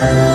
주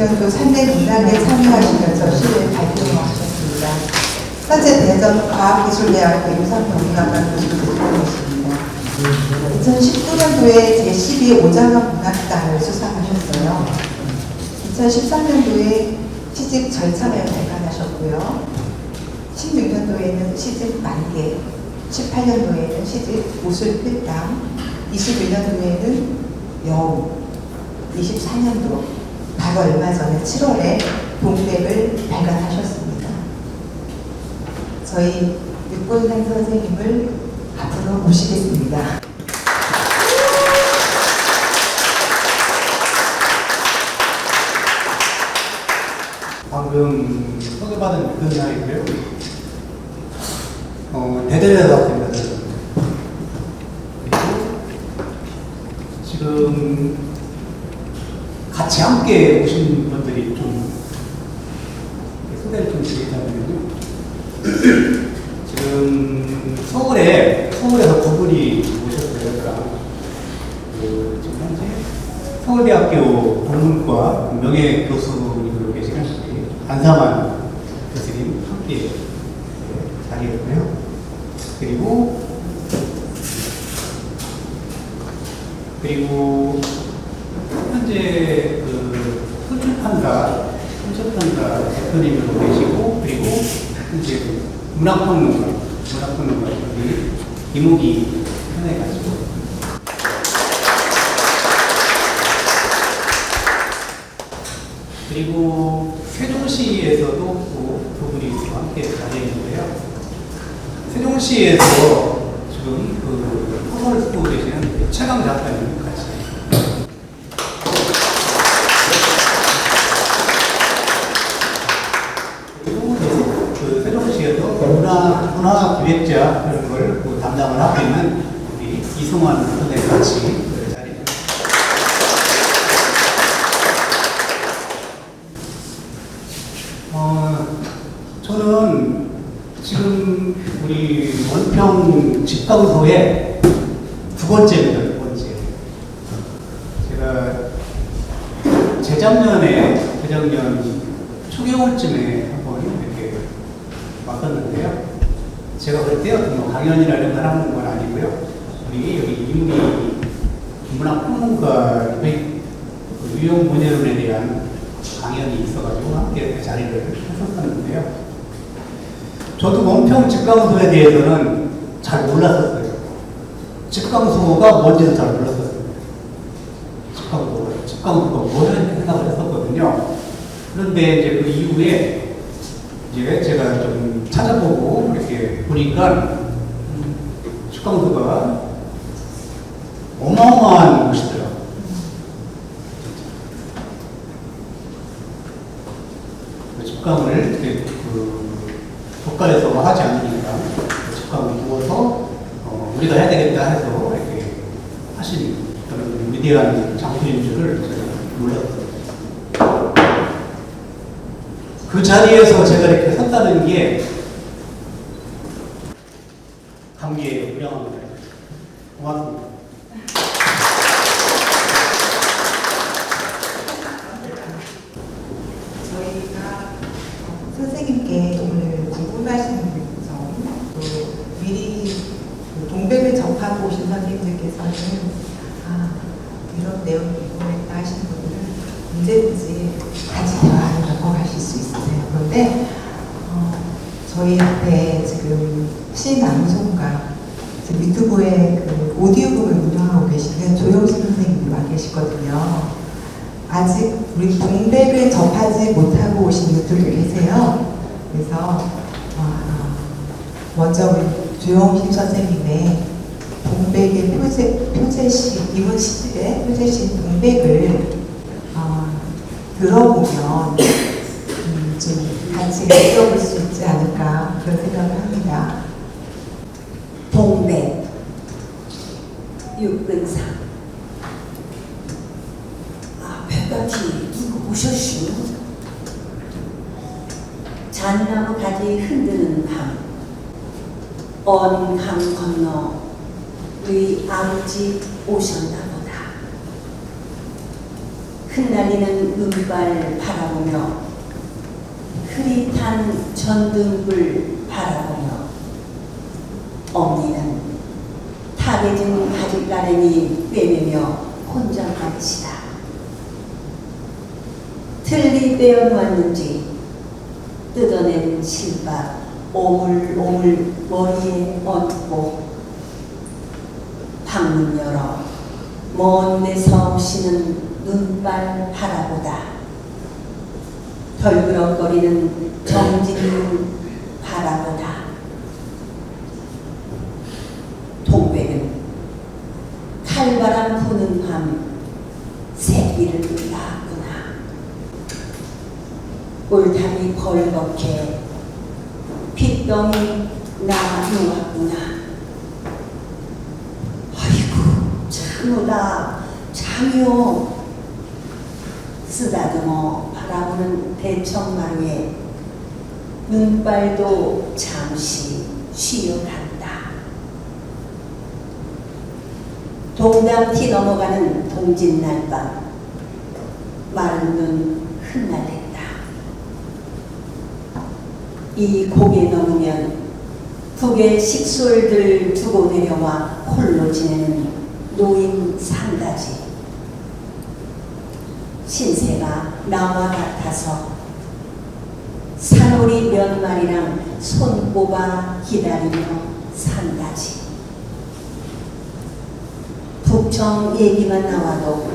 2016년도 산대 문학에 참여하시면서 시를 발표하셨습니다. 현재 대전 과학기술대학교 임상평가관 교수로 계십니다. 2019년도에 제12 오장학 문학상을 수상하셨어요. 2013년도에 시집 절창을 발간하셨고요. 16년도에는 시집 만개, 18년도에는 시집 웃을 필당, 21년도에는 여우, 24년도 바로 얼마 전에 7월에 동백을 발간하셨습니다. 저희 육본상 선생님을 앞으로 모시겠습니다. 방금 소개받은 그 나이고요. 대대대답입니다. 지금 같이 함께 오신 분들이 좀 소개를 좀 드리자면요. 지금 서울에서 두 분이 오셨어요. 지금 현재 서울대학교 국문과 명예교수님으로 계시는 안상환 교수님 함께 자리했고요. 그리고 현재 손철판가 대표님으로 계시고, 그리고 현재 문학평론가 여기 이무기 현에 가시고, 그리고 세종시에서도 두 분이 함께 자리했는데요. 세종시에서 지금 소설을 쓰고 계시는 최강 작가님 같이. 그리고 세종시에서 문화기획자 그런 걸 담당을 하고 있는 우리 이승환 선생님 같이. 저는 지금 우리 원평 집강소의 두 번째입니다. 제가 재작년 초겨울쯤에 한번 이렇게 왔었는데요. 제가 그때요, 뭐 강연이라는 걸 하는 건 아니고요. 우리 여기 이무기 문학평론가 유형 문예론에 대한 강연이 있어가지고 함께 자리를 했었는데요. 저도 원평 집강소에 대해서는 잘 몰랐었어요. 집강소가 뭔지도 잘 몰랐었어요. 집강소가 뭐냐는 생각을 했었거든요. 그런데 이제 그 이후에 이제 제가 좀 찾아보고 이렇게 보니까 집강소가 어마어마한 곳이더라고요. 집강을 이렇게 국가에서 하지 않으니까 집강을 두어서 우리가 해야 되겠다 해서 이렇게 하신 그런 위대한 장소인 줄을 제가 몰랐어요. 그 자리에서 제가 이렇게 섰다는 게 감기에 무량합니다. 고맙습니다. 저희가 선생님께 오늘 궁금하신 점, 또 미리 동백을 접하고 오신 선생님들께서는 이런 내용이 궁금했다 하시는 분들은 언제든지 같이 대화를 넘어가실 수 있으세요. 그런데 저희 앞에 지금 시방송가 유튜브에 그 오디오북을 운영하고 계시는 조영신 선생님이 와 계시거든요. 아직 우리 동백을 접하지 못하고 오신 분들도 계세요. 그래서 먼저 우리 조영신 선생님의 동백의 표제시, 이번 시집의 표제시 동백을 들어보면 좀 같이 느껴볼 수 있지 않을까 그런 생각을 합니다. 동백 육근상 백가티 누구 오셨슈? 잣나무 가지 흔드는 밤 언 강 건너 우리 아버지 오셨나 보다. 흩날리는 눈발 바라보며 흐릿한 전등불 바라보며 엄니는 타개진 바짓가랭이 꿰매며 혼자 가르시다. 틀니 떼어놓았는지 뜯어낸 실밥 오물오물 머리에 얹고 방문 열어 먼 데서 오시는 눈발 바라보다 덜그럭거리는 정진눈 바라보다 동백은 칼바람 부는 밤 새끼를 낳았구나. 울타리 벌겋게 핏덩이 나누었구나. 아이고 참으다 참여. 쓰다듬어 바라보는 대청마루에 눈발도 잠시 쉬어간다. 동담티 넘어가는 동짓날밤 마른 눈 흩날린다. 이 고개 넘으면 북의 식솔들 두고 내려와 홀로 지내는 노인 산가지. 신세가 나와 같아서 산오리 몇 마리랑 손꼽아 기다리며 산다지. 북청 얘기만 나와도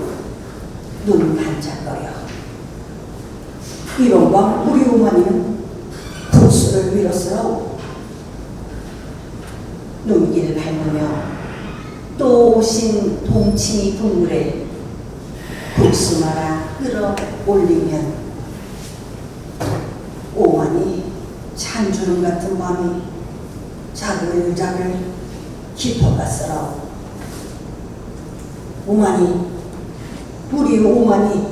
눈 반짝거려. 이런 밤 우리 어머니는 국수를 밀었으라고. 눈길 밟으며 또 오신 동치미 국물에 국수 말아 끌어올리면 오만이 찬주름 같은 밤이 자글자글 깊어갔으라. 오만이 우리 오만이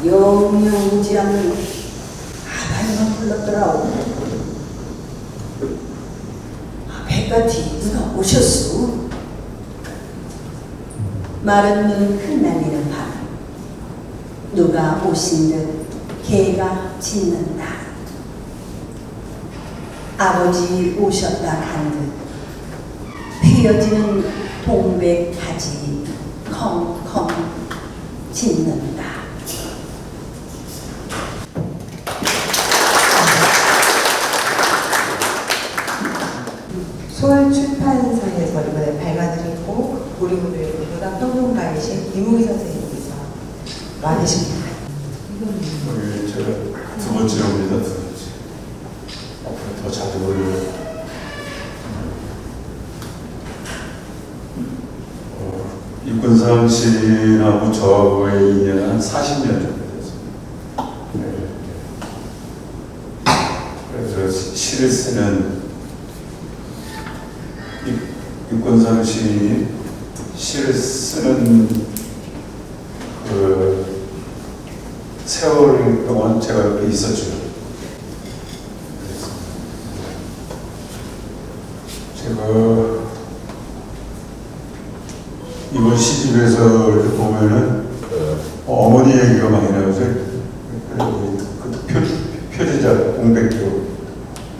영영 오지 않는 아바이만 불렀더라오. 백같이 누가 오셨소? 마른 눈 흩날리는 밤 누가 오신 듯 개가 짖는다. 아버지 오셨다 간 듯 휘어지는 동백 가지 컹컹 짖는다. 소월 출판사에서 이번에 발간을 했고 우리 분들의 문학 평론가이신 이무기 선생님께서 와주십니다. 여기 제가 두 번째 옵니다. 두 번째. 앞으로 더 자주 올려요. 이권상 씨하고 저하고의 인연은 한 40년 정도 됐습니다. 네. 그래서 시를 쓰는 이권상 시인이 시를 쓰는 그 세월 동안 제가 옆에 있었죠. 그래서 제가 이번 시집에서 이렇게 보면은 어머니 얘기가 많이 나오죠. 그 표지자 공백교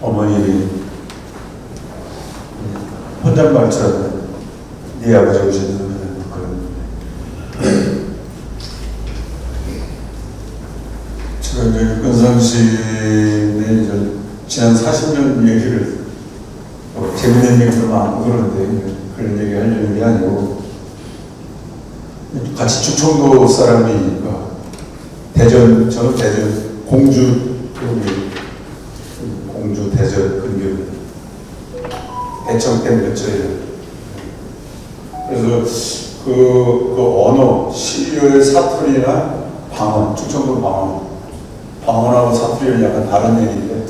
어머님이 혼잣말처럼 네 아버지 오셨는 그런. 제가 이제 권상 씨의 지난 40년 얘기를 재밌는 얘기도 많고 그러는데 그런 얘기 하려는 게 아니고 같이 충청도 사람이니까 저는 대전 공주 대전 근교 대청 때문에 저예요. 그래서 그 언어 시의 사투리나 방언 충청도 방언하고 사투리는 약간 다른 얘기인데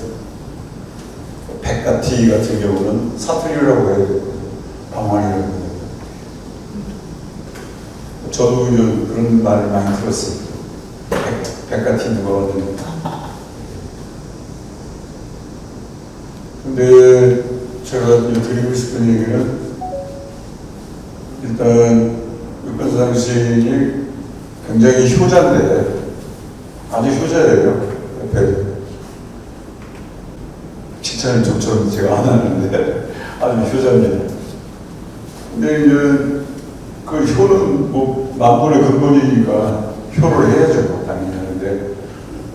백가티 같은 경우는 사투리라고 해야 되고 방언이라고 해야 되고 저도 그런 말을 많이 들었어요. 백가티 누가 얻는. 근데 제가 드리고 싶은 얘기는 일단 육관상 시인이 굉장히 효자인데, 아주 효자예요. 옆에 칭찬을 좀처럼 제가 안 하는데 아주 효자입니다. 근데 이제 그 효는 뭐 만분의 근본이니까 효를 해야죠, 당연히 하는데,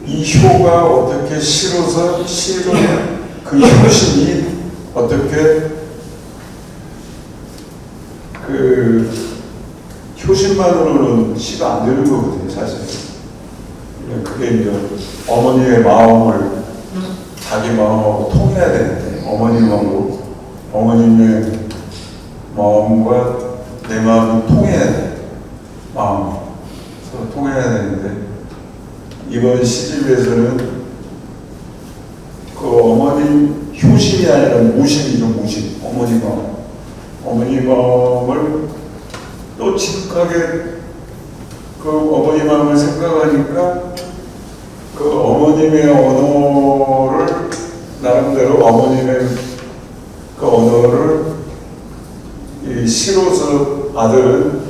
이 효가 어떻게 시로서 시로는 그 효심이 어떻게 그 효심만으로는 시가 안 되는 거거든요, 사실. 그게 이제 어머니의 마음을 자기 마음하고 통해야 되는데, 어머님의 마음과 내 마음이 통해야 돼. 마음 서로 통해야 되는데, 이번 시집에서는 그 어머님 효심이 아니라 무심이죠, 무심. 어머니 마음을 또 지극하게 그 어머니 마음을 생각하니까 그 어머님의 언어를 나름대로 어머님의 그 언어를 이 시로서 아들은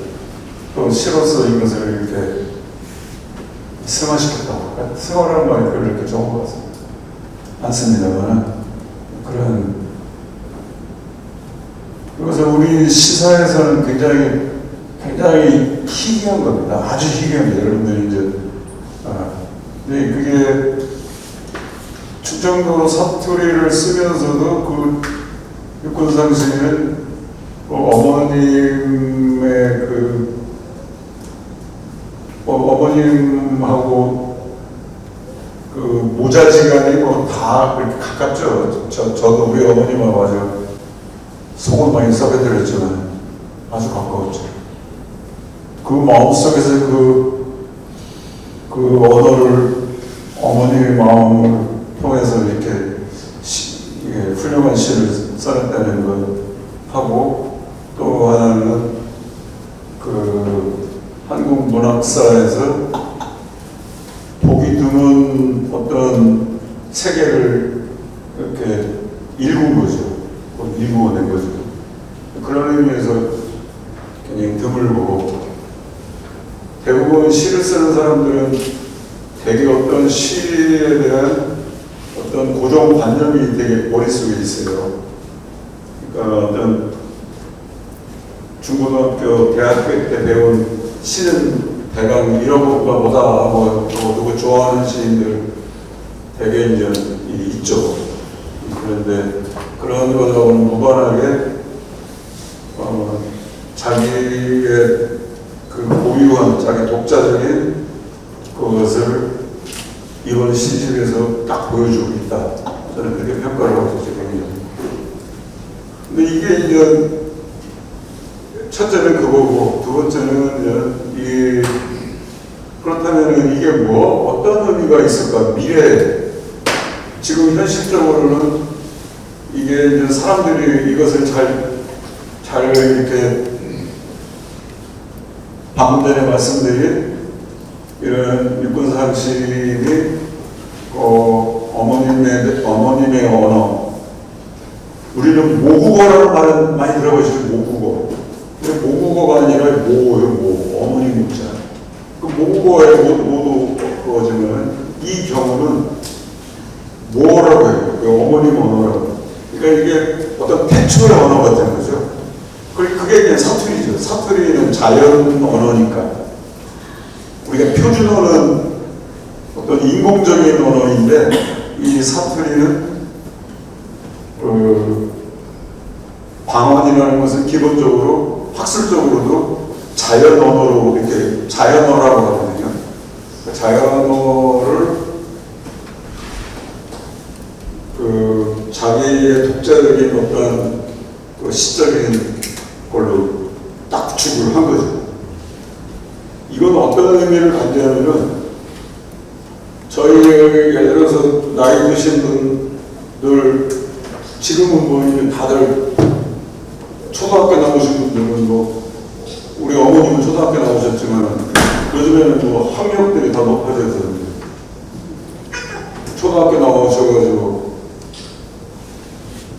또 시로서 이것을 이렇게 승화시켰다고 할까? 승화라는 말이 별로 이렇게 좋은 것 같습니다. 않습니다만 그런, 그래서 우리 시사에서는 굉장히 희귀한 겁니다. 아주 희귀합니다. 여러분들이 이제 근데 그게 충청도 사투리를 쓰면서도 그 육군상시는 어머님의 어머님하고 그 모자지간이 뭐 다 그렇게 가깝죠. 저도 우리 어머님하고 아주 속을 많이 썩여드렸지만 아주 가까웠죠. 그 마음속에서 그 언어를 어머님의 마음을 통해서 이렇게 훌륭한 시를 써냈다는 것 하고, 또 하나는 그 한국 문학사에서 보기 드문 어떤 세계를 이렇게 일구은 거죠. 일구어낸 거죠. 그런 의미에서 굉장히 드물고, 대부분 시를 쓰는 사람들은 되게 어떤 시에 대한 어떤 고정관념이 되게 머릿속에 있어요. 그러니까 어떤 중고등학교, 대학교 때 배운 시는 대강 이런 것과 뭐다, 뭐 누구 좋아하는 시인들 되게 이제 있죠. 그런데 그런 것하고는 무관하게 자기의 그 고유한 자기 독자적인 그것을 이번 시집에서 딱 보여주고 있다. 저는 그렇게 평가를 하고 있거든요. 근데 이게 이제 첫째는 그거고, 두 번째는 그렇다면 이게 뭐 어떤 의미가 있을까? 미래, 지금 현실적으로는 이게 이제 사람들이 이것을 잘 이렇게 방금 전에 말씀드린 이런 육군상신이 어머님의 언어, 우리는 모국어라는 말은 많이 들어보시죠. 모국어. 근데 모국어가 아니라 모예요. 어머니 모자. 그 모국어에 모두 그거지만 이 경우는 모어라고 해요. 그 어머님 언어라고. 그러니까 이게 어떤 태초의 언어 같은 거죠. 그게 그냥 사투리죠. 사투리는 자연 언어니까. 우리가 표준어는 어떤 인공적인 언어인데, 이 사투리는 방언이라는 것은 기본적으로 학술적으로도 자연 언어로 이렇게 자연어라고 하거든요. 자연어를 자기의 독자적인 어떤 시적인 걸로 딱 구축을 한 거죠. 이건 어떤 의미를 갖냐면은, 저희 예를 들어서 나이 드신 분들, 지금은 뭐 이제 다들 초등학교 나오신 분들은 뭐, 우리 어머님은 초등학교 나오셨지만 요즘에는 뭐 학력들이 다 높아져서 초등학교 나오셔가지고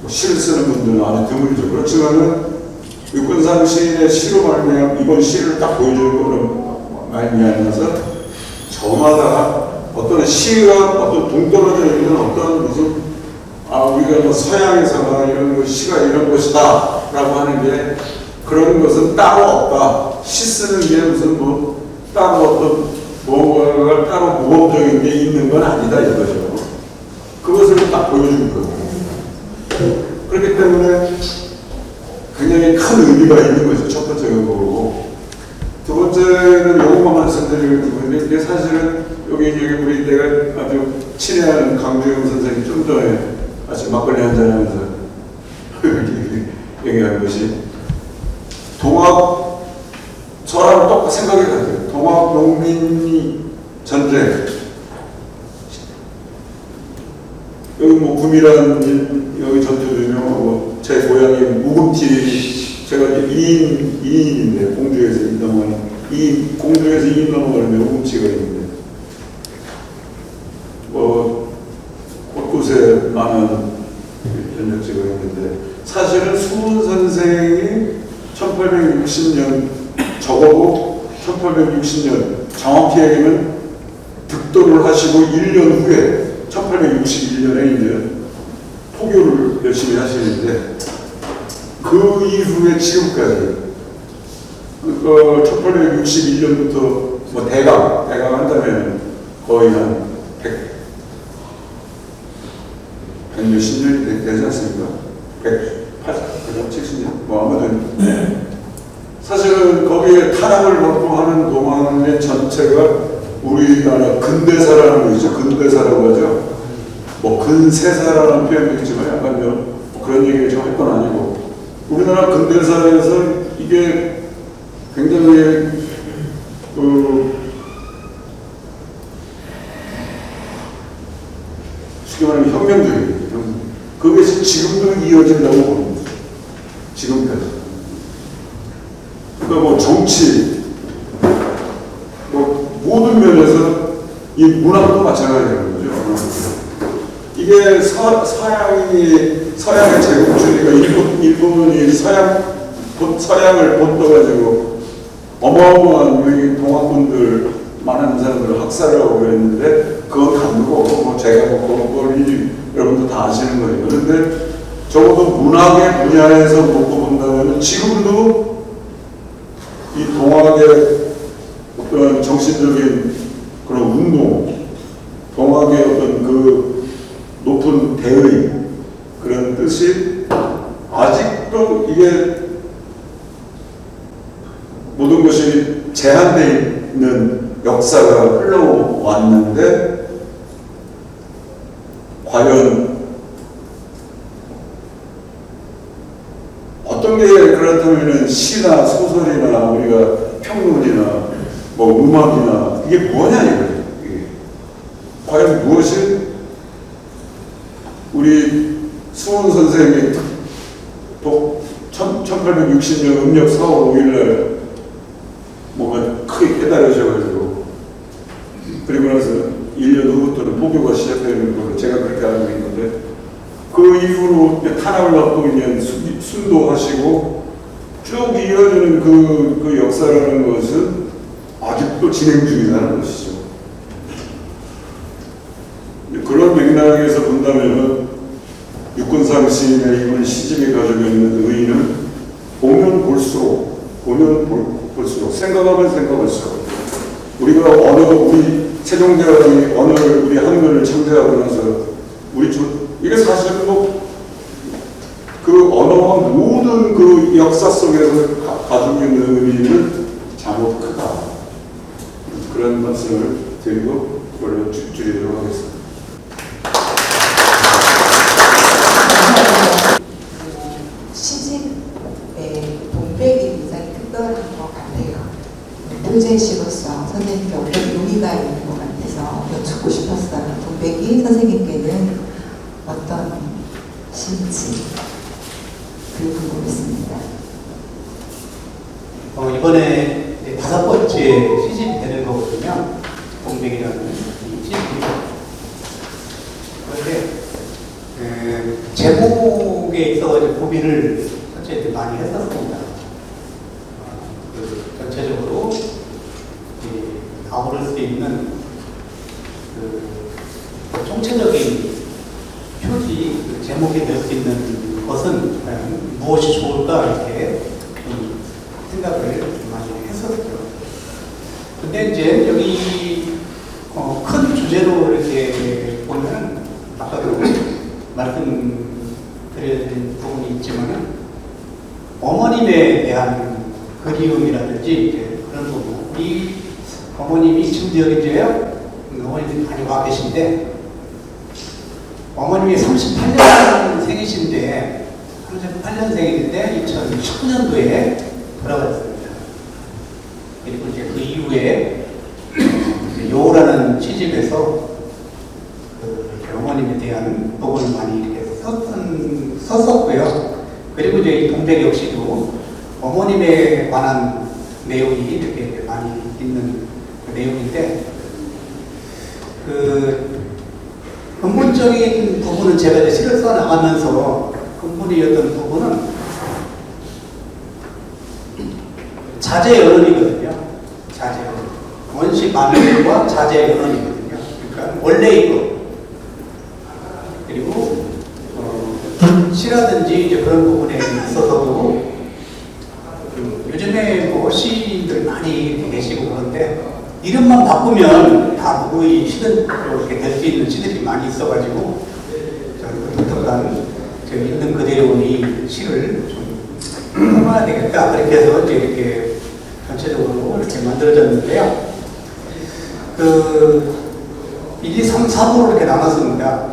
시를 쓰는 분들은 아주 드물죠. 그렇지만은 육군상 시인의 시로 말미암아 이번 시를 딱 보여주는 거는 말미암아서 저마다 어떤 시가 어떤 동떨어져 있는 어떤 무슨 우리가 뭐 서양에서나 이런 거 시가 이런 것이다 라고 하는 게 그런 것은 따로 없다. 시 쓰는 게 무슨 뭐 따로 어떤 뭔가가 따로 모범적인 게 있는 건 아니다 이거죠. 그것을 딱 보여준 거고. 그렇기 때문에 굉장히 큰 의미가 있는 거죠. 첫 번째 거고. 두 번째는 요것만 말씀드리는 이게 사실은 여기 우리 내가 아주 친애하는 강주영 선생님 좀 전에 아침 막걸리 한잔하면서 얘기한 것이 동학 저랑 똑같이 생각이 같아요. 동학 농민 전쟁 여기 뭐 구미란 여기 전투도 유명하고 제 고향이 묵음티 제가 이제 2인인데 공주에서 2인 넘어가는 공주에서 2인 넘어가는 묵음티가 있는데 뭐 곳곳에 많은 전적지가 있는데 사실은 수훈 선생이 1860년 적어도 1860년 정확히 얘기하면 득도를 하시고 1년 후에 1861년에 이제 포교를 열심히 하시는데 그 이후에 지금까지 1861년부터 뭐 대강 한다면 거의 한 100몇십 년이 되지 않습니까? 180, 70년? 뭐 아무튼 사실은 거기에 탄압을 받고 하는 동안의 전체가 우리나라 근대사라는 거 있죠. 근대사라고 하죠. 뭐 근세사라는 표현도 있지만 약간 뭐 그런 얘기를 좀 할 건 아니고 우리나라 근대사에서 이게 굉장히 쉽게 말하면 혁명적이에요. 그것이 지금도 이어진다고 봅니다. 지금까지. 그러니까 뭐 정치, 뭐 모든 면에서 이 문학도 마찬가지라는 거죠. 이게 서양의 제국주의가 일본이 서양을 본떠가지고 어마어마한 우리 동학군들 많은 사람들을 학살을 하고 그랬는데 그건 다르고 뭐 제가 뭐 여러분도 다 아시는 거예요. 그런데 적어도 문학의 분야에서 놓고 본다면 지금도 이 동학의 어떤 정신적인 그런 운동, 동학의 어떤 그 높은 대의 그런 뜻이 아직도 이게 모든 것이 제한되어 있는 역사가 흘러왔는데 과연 어떤 게 그렇다면 시나 소설이나 우리가 평론이나 뭐 음악이나 이게 뭐냐 이거예요. 과연 무엇이 우리 수훈 선생이 1860년 음력 4월 5일날 뭔가 크게 깨달으셔가지고 그리고 나서 1년 후부터는 포교가 시작되는 걸로 제가 그렇게 알고 있는데 그 이후로 탄압을 받고 있는 순도하시고 쭉 이어지는 그 역사라는 것은 아직도 진행 중이라는 것이죠. 그런 맥락에서 본다면 육군상 시인의 이번 시집이 가지고 있는 의의는 보면 볼수록 생각하면 생각할수록 우리가 우리 세종대왕이 언어를 우리 한글을 창제하고 나서 이게 사실은 뭐 그 언어와 모든 그 역사 속에서 가지고 있는 의미는 참으로 크다. 그런 말씀을 드리고 원래 줄이도록 하겠습니다. 시집의 동백이 굉장히 특별한 것 같아요. 표제시로서 선생님께 어떤 의미가 있는 것 같아서 여쭙고 싶었어요. 동백이 선생님께는 어떤 시인지 궁금했습니다. 이번에 5번째 시집이 되는 거거든요. 동백이라는 이 시집이. 그런데 제목에 있어가지고 고민을 사실 많이 했었습니다. 전체적으로 있는 총체적인 표지 제목이 될 수 있는 것은 무엇이 좋을까 이렇게 좀 생각을 좀 많이 했었죠. 근데 이제 여기 큰 주제로 이렇게 보면 아까도 말씀드린 부분이 있지만은 어머님에 대한 그리움이라든지 이제 그런 부분. 이 어머님이 지금도 여기 이제요. 어머님이 많이 와 계신데 어머님이 38년생이신데 38년생인데 2019년도에 돌아가셨습니다. 그리고 이제 그 이후에 요라는 시집에서 어머님에 대한 부분을 많이 이렇게 썼었고요. 그리고 이제 이 동백 역시도 어머님에 관한 내용이 이렇게 많이 있는 그 내용인데, 근본적인 부분은 제가 이제 시를 써나가면서 근본이었던 부분은 자제 연언이거든요. 자제 연언. 원시 만물과 자제 연언이거든요. 그러니까 원래 이거. 그리고 시라든지 이제 그런 부분에 있어서도 요즘에 뭐 시인들 많이 계시고 그런데 이름만 바꾸면 다 누구의 시든 이렇게 될 수 있는 시들이 많이 있어가지고 저는 독특한 있는 그대로의 시를 좀 해봐야 되겠다. 그렇게 해서 이제 이렇게 전체적으로 이렇게 만들어졌는데요. 1, 2, 3, 4부로 이렇게 나눴습니다.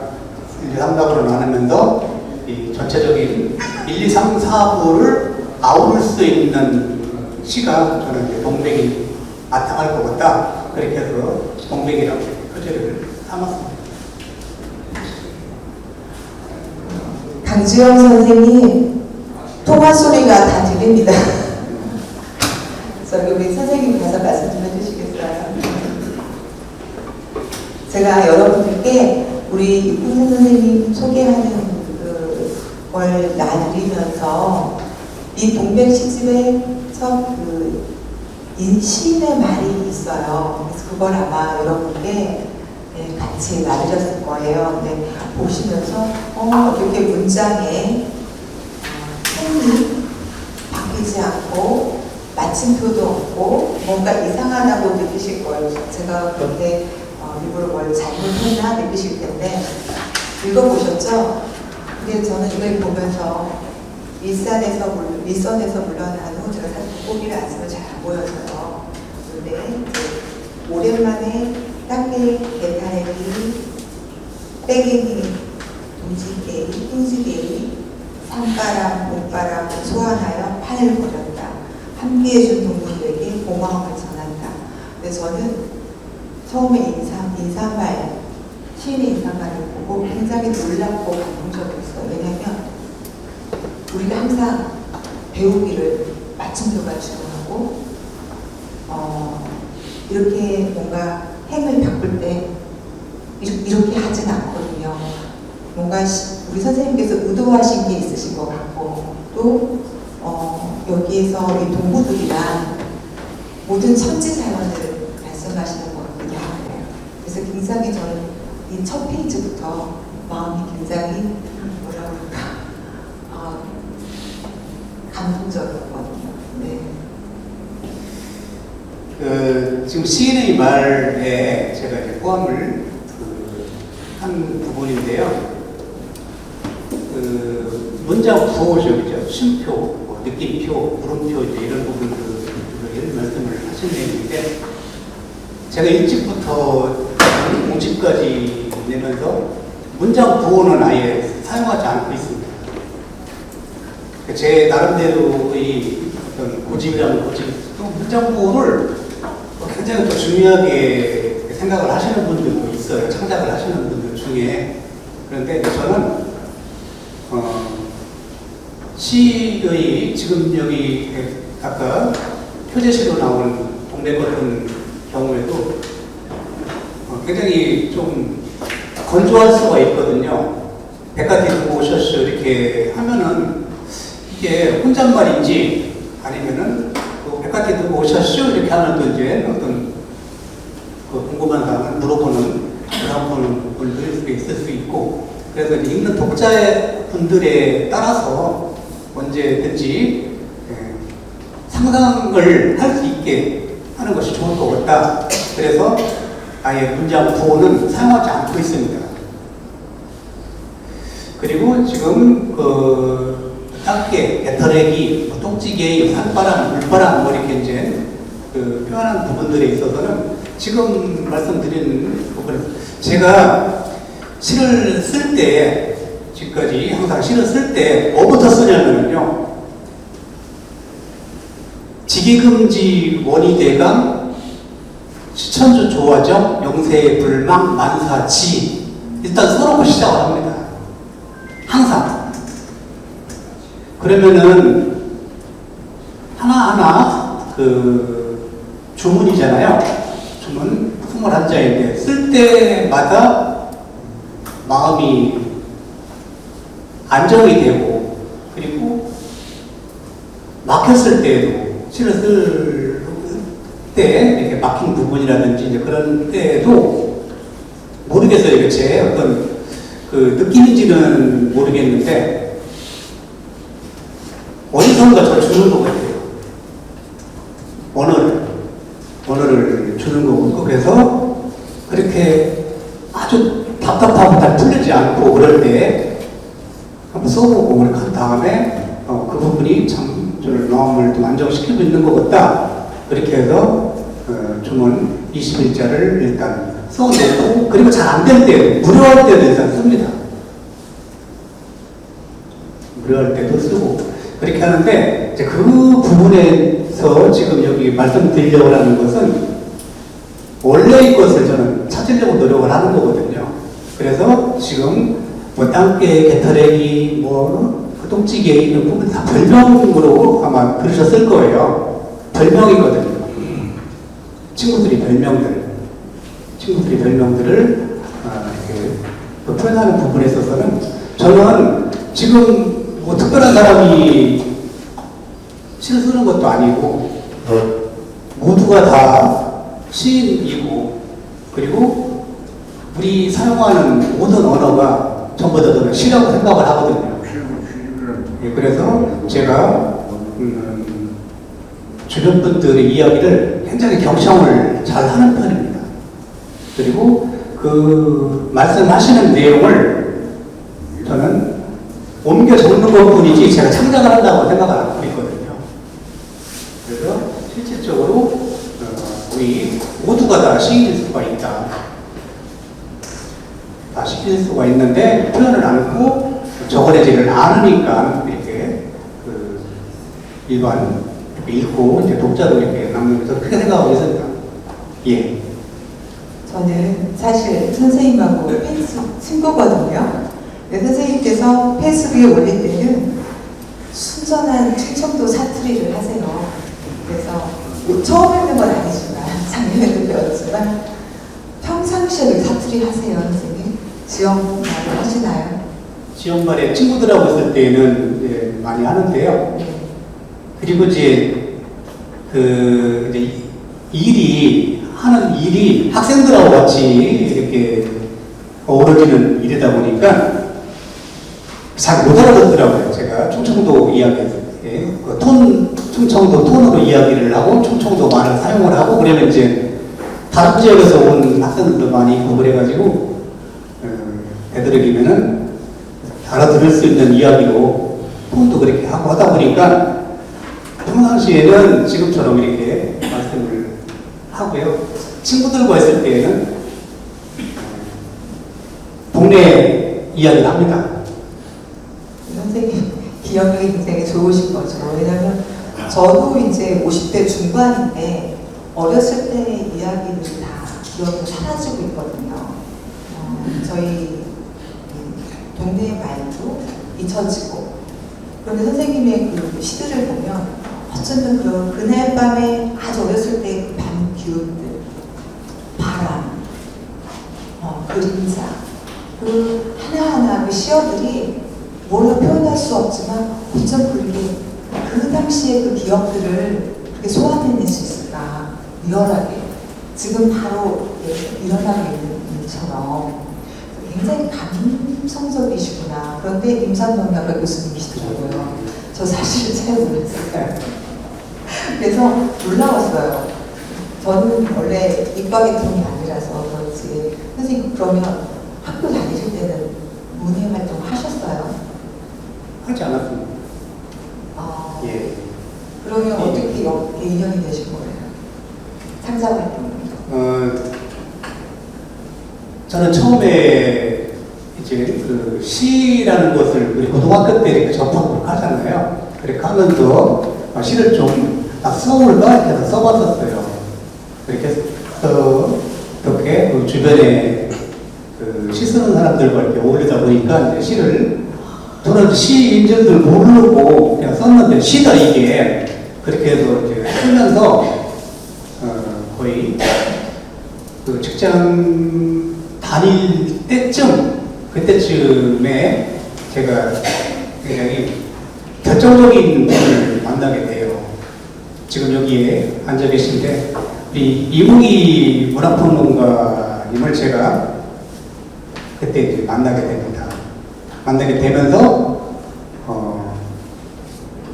1, 2, 3, 4부로 나누면서 이 전체적인 1, 2, 3, 4부를 아우를 수 있는 시가 저는 이제 동백이 바탕할 것 같다. 그렇게 해서 동백이라고 표제를 삼았습니다. 강지영 선생님, 통화 소리가 다 들립니다. 저기 우리 선생님 가서 말씀 좀 해주시겠어요? 제가 여러분들께 우리 육군생 선생님 소개하는 걸 놔드리면서 이 동백 시집에 첫 시인의 말이 있어요. 그래서 그걸 아마 여러분께 같이 놔드렸을 거예요. 근데 보시면서 이렇게 문장에 템이 바뀌지 않고 마침표도 없고 뭔가 이상하다고 느끼실 거예요. 제가 그런데 일부러 뭘 잘못했나 느끼실 텐데 읽어보셨죠? 근데 저는 이걸 보면서 일선에서 물러난 후 제가 사실 고기를 안 쓰면 잘 안 보여서요. 근데 오랜만에 땅개, 개타래기, 빼갱이, 움직개이, 흰지개이, 산바람, 봄바람 소환하여 판을 벌였다. 함께해준 동물에게 고마움을 전한다. 근데 저는 처음에 인사말, 시인의 인사말을 보고 굉장히 놀랍고 감동적이었어요. 왜냐하면 우리가 항상 배우기를 맞춤표가 중요하고 이렇게 뭔가 행을 바꿀 때 이렇게 하진 않거든요. 뭔가 우리 선생님께서 의도하신 게 있으신 것 같고 또 여기에서 이 동무들이랑 모든 천지 자연을 말씀하시는 것 같기도 하고요. 그래서 굉장히 저는 이 첫 페이지부터 마음이 굉장히 뭐라 그럴까 감동적이었거든요. 네. 지금 시인의 말에 제가 이제 포함을 한 부분인데요. 문장 구호죠, 그죠? 쉼표, 느낌표, 물음표 이제 이런 부분들을 말씀을 하신 내용인데 제가 1집부터 5집까지 내면서 문장 구호는 아예 사용하지 않고 있습니다. 제 나름대로의 어떤 고집이라는 고집, 또 문장 구호를 굉장히 또 중요하게 생각을 하시는 분들도 있어요. 창작을 하시는 분들 중에. 그런데 저는 시의 지금 여기 아까 표제시로 나온 동백 같은 경우에도 굉장히 좀 건조할 수가 있거든요. 백가티 두고 오셨쇼 이렇게 하면은 이게 혼잣말인지 아니면은 백가티 두고 오셨쇼 이렇게 하면 또 이제 어떤 궁금한 사항을 물어보는 그런 분들이 있을 수 있고, 그래서 이제 읽는 독자분들에 따라서 언제든지 상상을 할 수 있게 하는 것이 좋을 것 같다. 그래서 아예 문장 구호는 사용하지 않고 있습니다. 그리고 지금 땅개, 개털애기, 똥찌개, 산바람, 물바람 뭐 이렇게 이제 표현한 부분들에 있어서는 지금 말씀드리는 부분은 제가 시를 쓸 때 지금까지 항상 시를 쓸 때 뭐부터 쓰냐면요, 지기금지 원희대강 시천주 조화정 영세의 불망 만사지, 일단 써놓고 시작을 합니다. 항상. 그러면은 하나하나 주문이잖아요. 주문 21자인데 쓸 때마다 마음이 안정이 되고, 그리고 막혔을 때에도 시를 쓸 때 이렇게 막힌 부분이라든지 이제 그런 때에도 모르겠어요. 이게 제 어떤 느낌인지는 모르겠는데 어디선가 저 주는 것 같아요. 언어를 주는 거고, 그래서 그렇게 아주 답답하고 잘 풀리지 않고 그럴 때 한번 써보고 그렇게 한 다음에 그 부분이 참 저를 마음을 좀 안정시키고 있는 것 같다. 그렇게 해서 주문 21자를 일단 써놓고, 그리고 잘 안 될 때, 무료할 때도 일단 씁니다. 무료할 때도 쓰고 그렇게 하는데, 이제 그 부분에서 지금 여기 말씀드리려고 하는 것은 원래의 것을 저는 찾으려고 노력을 하는 거거든요. 그래서 지금 뭐 땅개, 개털애기, 똥찌개 이런 부분 다 별명으로 아마 들으셨을 거예요. 별명이거든요. 친구들이 별명들을 이렇게 표현하는 부분에 있어서는 저는 지금 뭐 특별한 사람이 시를 쓰는 것도 아니고 모두가 다 시인이고, 그리고 우리 사용하는 모든 언어가 전부 다 저는 시라고 생각을 하거든요. 그래서 제가 주변 분들의 이야기를 굉장히 경청을 잘 하는 편입니다. 그리고 그 말씀하시는 내용을 저는 옮겨 적는 것 뿐이지 제가 창작을 한다고 생각을 안 하고 있거든요. 그래서 실질적으로 우리 모두가 다 시인일 수가 있다. 다 시인일 수가 있는데 표현을 않고 적어내지를 않으니까 이렇게 일반 읽고 이제 독자로 이렇게 남으면서 크게 생각하고 있습니다. 예. 저는 사실 선생님하고 페이스북 친구거든요. 근데 선생님께서 페이스북에 올릴 때는 순전한 충청도 사투리를 하세요. 그래서 처음 읽는 건 아니지만 작년에도 배웠지만 평상시에 사투리 하세요, 선생님? 지역 말을 하시나요? 지역말에 친구들하고 있을 때는 이제 많이 하는데요. 그리고 이제 하는 일이 학생들하고 같이 이렇게 어우러지는 일이다 보니까 잘 못 알아듣더라고요. 제가 충청도 이야기에서 충청도 톤으로 이야기를 하고 충청도 말을 사용을 하고 그러면 이제 다른 지역에서 온 학생들도 많이 있고 그래가지고 되도록이면은 알아들을 수 있는 이야기로 톤도 그렇게 하고 하다 보니까 평상시에는 지금처럼 이렇게 말씀을 하고요. 친구들과 있을 때에는 동네 이야기를 합니다. 선생님 기억력이 굉장히 좋으신 거죠. 왜냐하면 저도 이제 50대 중반인데 어렸을 때의 이야기들이 다 기억으로 사라지고 있거든요. 저희 동네 말도 잊혀지고, 그런데 선생님의 그 시들을 보면 어쩌면 그날 밤에 아주 어렸을 때 그 밤 기운들, 바람, 그림자, 그 하나하나 그 시어들이 뭘로 표현할 수 없지만 어쩜 그렇게 그 당시의 그 기억들을 그렇게 소환해낼 수 있을까, 리얼하게 지금 바로 일어나고 있는 일처럼 굉장히 감성적이시구나. 그런데 임산동약과 교수님이시더라고요. 저 사실 잘 몰랐어요. 그래서 놀라웠어요. 저는 원래 이과 계통이 아니라서 그렇지. 선생님 그러면 학교 다니실 때는 문예 활동 하셨어요? 하지 않았습니다. 아, 예. 그러면 어떻게 여기 인연이 되신 거예요? 상자 활동. 저는 처음에 이제 그 시라는 것을 우리 고등학교 때 이렇게 접하고 하잖아요. 그렇게 하면서 시를 좀 수업을 이렇게 써봤었어요. 그렇게 이렇게 그 주변에 그 시 쓰는 사람들과 이렇게 어울리다 보니까 이제 시를 저는 시 인전들 모르고 그냥 썼는데 시다 이게 그렇게 해서 이제 쓰면서 거의 그 직장 다닐 때쯤 그때쯤에 제가 굉장히 결정적인 분을 만나게 돼요. 지금 여기에 앉아 계신데 우리 이무기 문학평론가님을 제가 그때 이제 만나게 됩니다. 만나게 되면서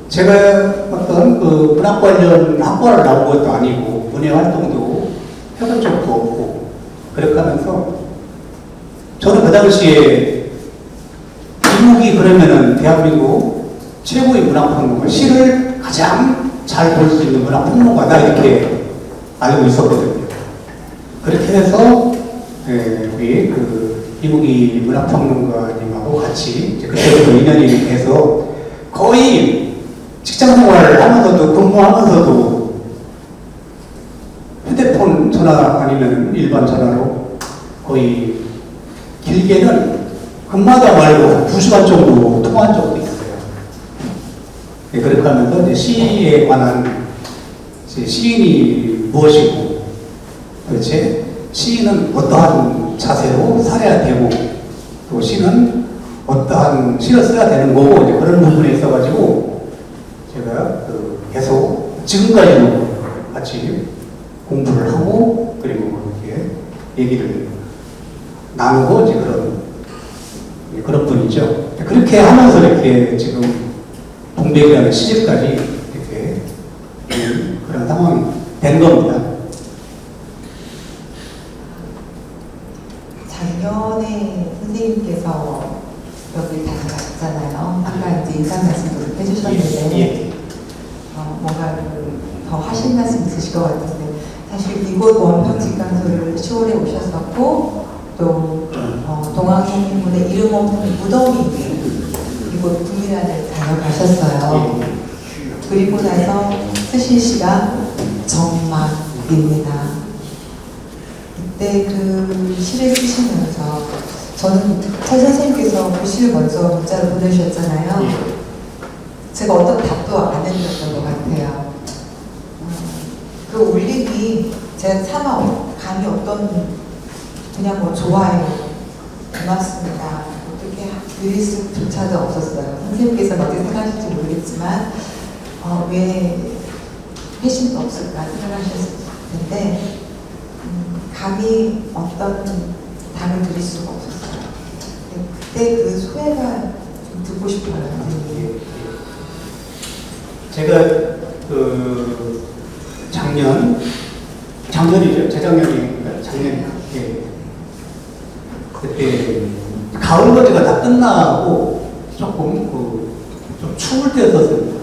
제가 어떤 그 문학 관련 학과를 나온 것도 아니고 문예 활동도 해본 적도 없고 그렇게 하면서 저는 그 당시에 이무기 그러면은 대한민국 최고의 문학평론가 시를 가장 잘 볼 수 있는 문학평론가다 이렇게 알고 있었거든요. 그렇게 해서 우리 그 이무기 문학평론가님하고 같이 이제 그때부터 인연이 돼서 거의 직장생활을 하면서도 근무하면서도 휴대폰 전화 아니면 일반 전화로 거의 길게는 근무하다 말고 2시간 정도 통화한 적도 있어요. 네, 그렇게 하면서 이제 시에 관한 시인이 무엇이고 도대체 시인은 어떠한 자세로 살아야 되고 또 시는 어떠한 시를 써야 되는 거고 이제 그런 부분에 있어가지고 제가 계속 지금까지도 같이 공부를 하고 그리고 이렇게 얘기를 나누고 이제 그런 분이죠. 그렇게 하면서 이렇게 지금 동백이라는 시집까지 이렇게 그런 상황이 된 겁니다. 작년에 선생님께서 여기 다녀가셨잖아요. 아까 이제 인사 말씀도 해주셨는데 뭔가 더 하실 말씀 있으실 것 같은데 사실 이곳 원평집 강소를 10월에 오셨었고 또 동학인문의 이름 없는 무덤이 있는 이곳 국민관을 다녀가셨어요. 그리고 나서 쓰신 시가 정막입니다. 그때 그 시를 쓰시면서 저는 蔡 선생님께서 그 시를 먼저 문자로 보내주셨잖아요. 제가 어떤 답도 안 해드렸던 것 같아요. 그 올림이 제가 차마 감이 그냥 뭐 좋아요, 고맙습니다, 어떻게 드릴 수조차도 없었어요. 선생님께서 어떻게 생각하실지 모르겠지만 왜 회심도 없을까 생각하셨을 텐데 감히 어떤 답을 드릴 수가 없었어요. 그때 그 소회가 좀 듣고 싶어요. 제가 작년이죠. 재작년인가요? 작년. 예. 그때 가을 거제가 다 끝나고 조금 좀 추울 때였었습니다.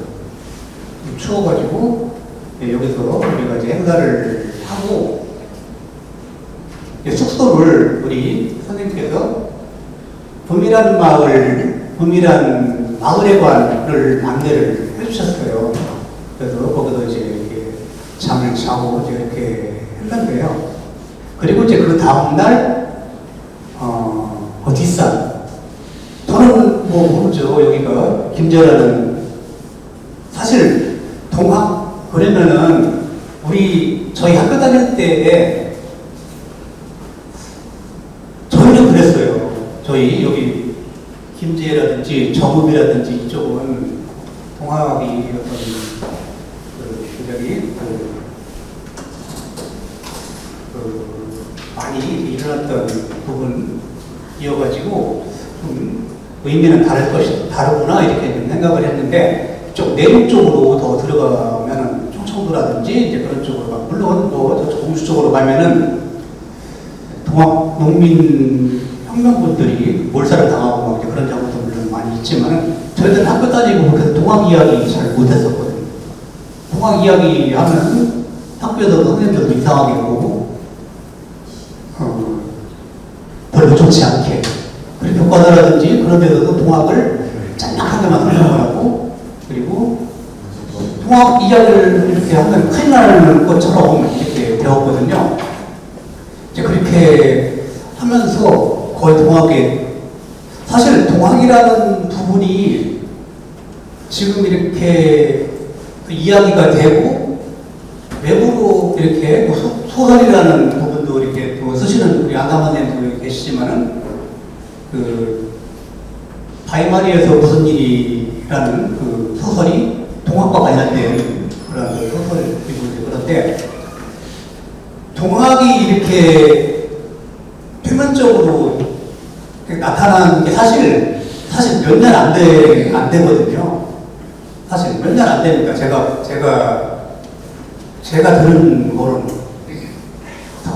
좀 추워가지고 여기서 우리가 이제 행사를 하고 숙소를 우리 선생님께서 봄이란 마을회관을 안내를 해주셨어요. 그래서 거기서 이제 이렇게 잠을 자고 이제 이렇게 했는데요. 그리고 이제 그 다음날 뒷산. 저는 뭐 모르죠. 여기가 김제라는 사실 동학 그러면은 저희 학교 다닐 때에 저희는 그랬어요. 저희 여기 김제라든지 정읍이라든지 이쪽은 동학이 어떤 굉장히 많이 일어났던 부분이어가지고 좀 의미는 다르구나 이렇게 좀 생각을 했는데 좀 내륙 쪽으로 더 들어가면은 충청도라든지 이제 그런 쪽으로 가 물론 뭐 공주 쪽으로 가면은 동학 농민 혁명군들이 몰살을 당하고 막 이제 그런 경우도 물론 많이 있지만은 저희들 학교 다니고 그래서 동학 이야기 잘 못했었거든요. 동학 이야기 하면 학교에서 선생님들도 이상하게 보고 별로 좋지 않게 그리고 교과서라든지 그런 데서도 동학을 짤막하게만 설명을 하고 그리고 동학 이야기를 이렇게 하면 큰일 날 것처럼 이렇게 배웠거든요. 이제 그렇게 하면서 거의 동학에 사실 동학이라는 부분이 지금 이렇게 이야기가 되고 외부로 이렇게 소설이라는 부분도 이렇게 또 쓰시는 우리 안가만님도 계시지만은 그 바이마리에서 무슨 일이라는 그 소설이 동학과 관련된 그런 소설이고 그런데 동학이 이렇게 표면적으로 나타나는 게 사실 몇 년 안 되거든요. 사실 몇 년 안 되니까 제가 들은 거는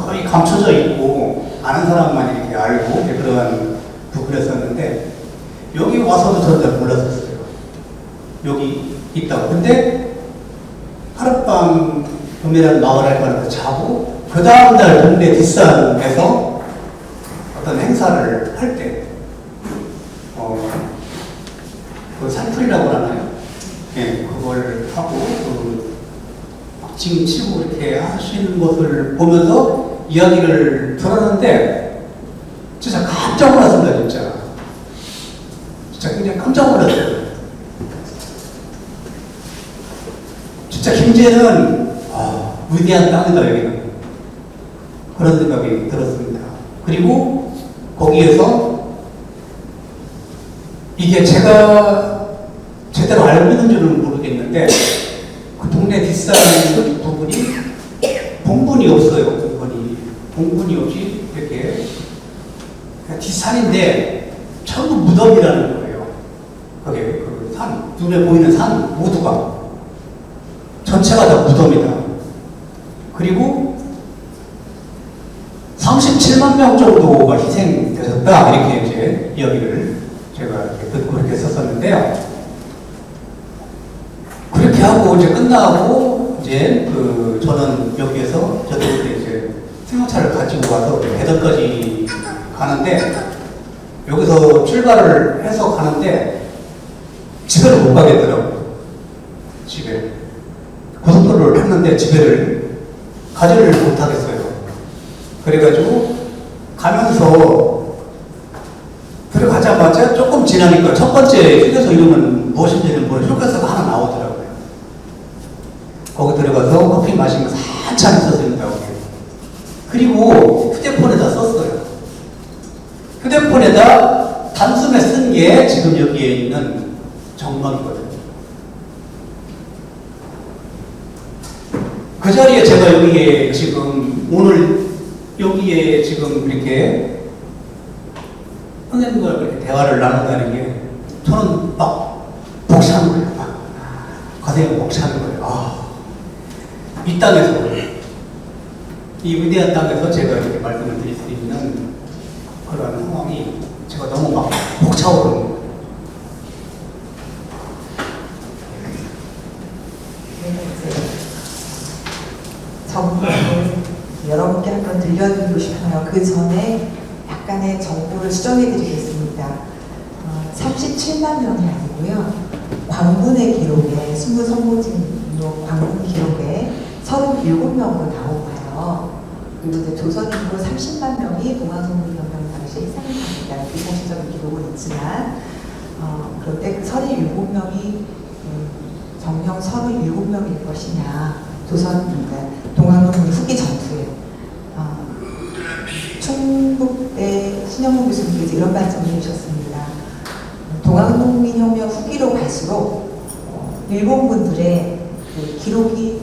거의 감춰져 있고 아는 사람만 이렇게 알고 그런 부분이었었는데 여기 와서도 저는 잘 몰랐었어요. 여기 있다고. 근데 하룻밤 동네라는 마을에 가서 자고 그 다음날 동네 뒷산에서 어떤 행사를 할 때 그 산풀이라고 하나요? 예, 그걸 하고 지금 치고 이렇게 하시는 것을 보면서 이야기를 들었는데 진짜 깜짝 놀랐습니다. 진짜 굉장히 깜짝 놀랐어요. 진짜 김제는 위대한 땅이다 여기는 그런 생각이 들었습니다. 그리고 거기에서 이게 제가 제대로 알고 있는지는 모르겠는데 그 동네 뒷산 부분이 봉분이 없어요. 봉분이 없이 이렇게 뒷산인데 전부 무덤이라는 거예요. 그게 그 산, 눈에 보이는 산 모두가 전체가 다 무덤이다. 그리고 37만 명 정도가 희생되셨다. 이렇게 이제 이야기를 제가 이렇게 듣고 그렇게 썼었는데요. 그렇게 하고 이제 끝나고 이제 저는 여기에서 저도 이제 승용차를 가지고 와서 대덕까지 가는데 여기서 출발을 해서 가는데 집에를 못 가겠더라고요. 집에 고속도로를 탔는데 집에를 가지를 못하겠어요. 그래가지고 가면서 들어가자마자 조금 지나니까 첫 번째 휴게소 이름은 무엇인지는 모르겠어요. 휴게소가 하나 나오더라고요. 거기 들어가서 커피 마시면서 한참 있었습니다. 그리고 휴대폰에다 썼어요. 휴대폰에다 단숨에 쓴 게 지금 여기에 있는 정막이거든요. 그 자리에 제가 여기에 지금 오늘 여기에 지금 이렇게 선생님과 이렇게 대화를 나눈다는 게 저는 막 벅차는 거예요. 가슴이 벅차는 거예요. 이 땅에서 이 위대한 땅에서 제가 이렇게 말씀을 드릴 수 있는 그런 상황이 제가 너무 막 벅차오르는 거예요. 정보를 여러분께 한번 들려드리고 싶어요. 그 전에 약간의 정보를 수정해 드리겠습니다. 37만 명이 아니고요. 광군의 기록에, 순부선모진록 광군 기록에 37명으로 나오고요. 그리고 이제 조선인으로 30만 명이 동아선군혁명 당시에 희생했습니다. 비공식적인 기록은 있지만, 그런데 그 37명이 정령 37명일 것이냐, 동아선군 후기 전투에 충북대 신영문 교수님께서 이런 말씀을 해주셨습니다. 동학농민혁명 후기로 갈수록 일본군들의 그 기록이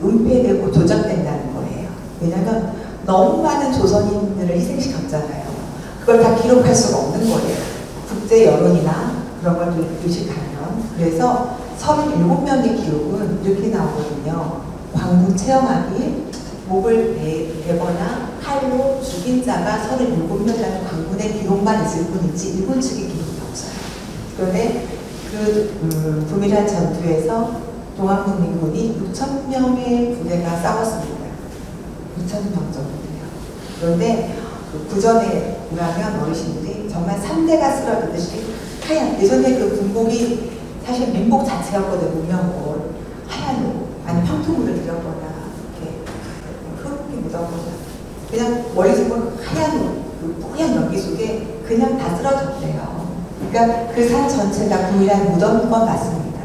은폐되고 조작된다는 거예요. 왜냐하면 너무 많은 조선인들을 희생시켰잖아요. 그걸 다 기록할 수가 없는 거예요. 국제 여론이나 그런 걸 의식하면. 그래서 37명의 기록은 이렇게 나오거든요. 광군 체험하기, 목을 베거나 칼로 죽인 자가 37명이라는 광군의 기록만 있을 뿐이지 일본 측의 기록이 없어요. 그런데 그 부밀한 전투에서 동학국민군이 6,000명의 부대가 싸웠습니다. 6,000명 정도예요. 그런데 그 구전에 보면 어르신들이 정말 3대가 쓰러지듯이 하얀, 예전에 그 군복이 사실 민복 자체였거든요. 문명복 하얀 옷, 아니 황토물을 들였거나 이렇게 흙이 묻었거나 그냥 머리 숙은 하얀 옷, 그 뿌연 연기 속에 그냥 다 쓰러졌대요. 그러니까 그 산 전체가 부밀한 무덤인 건 맞습니다.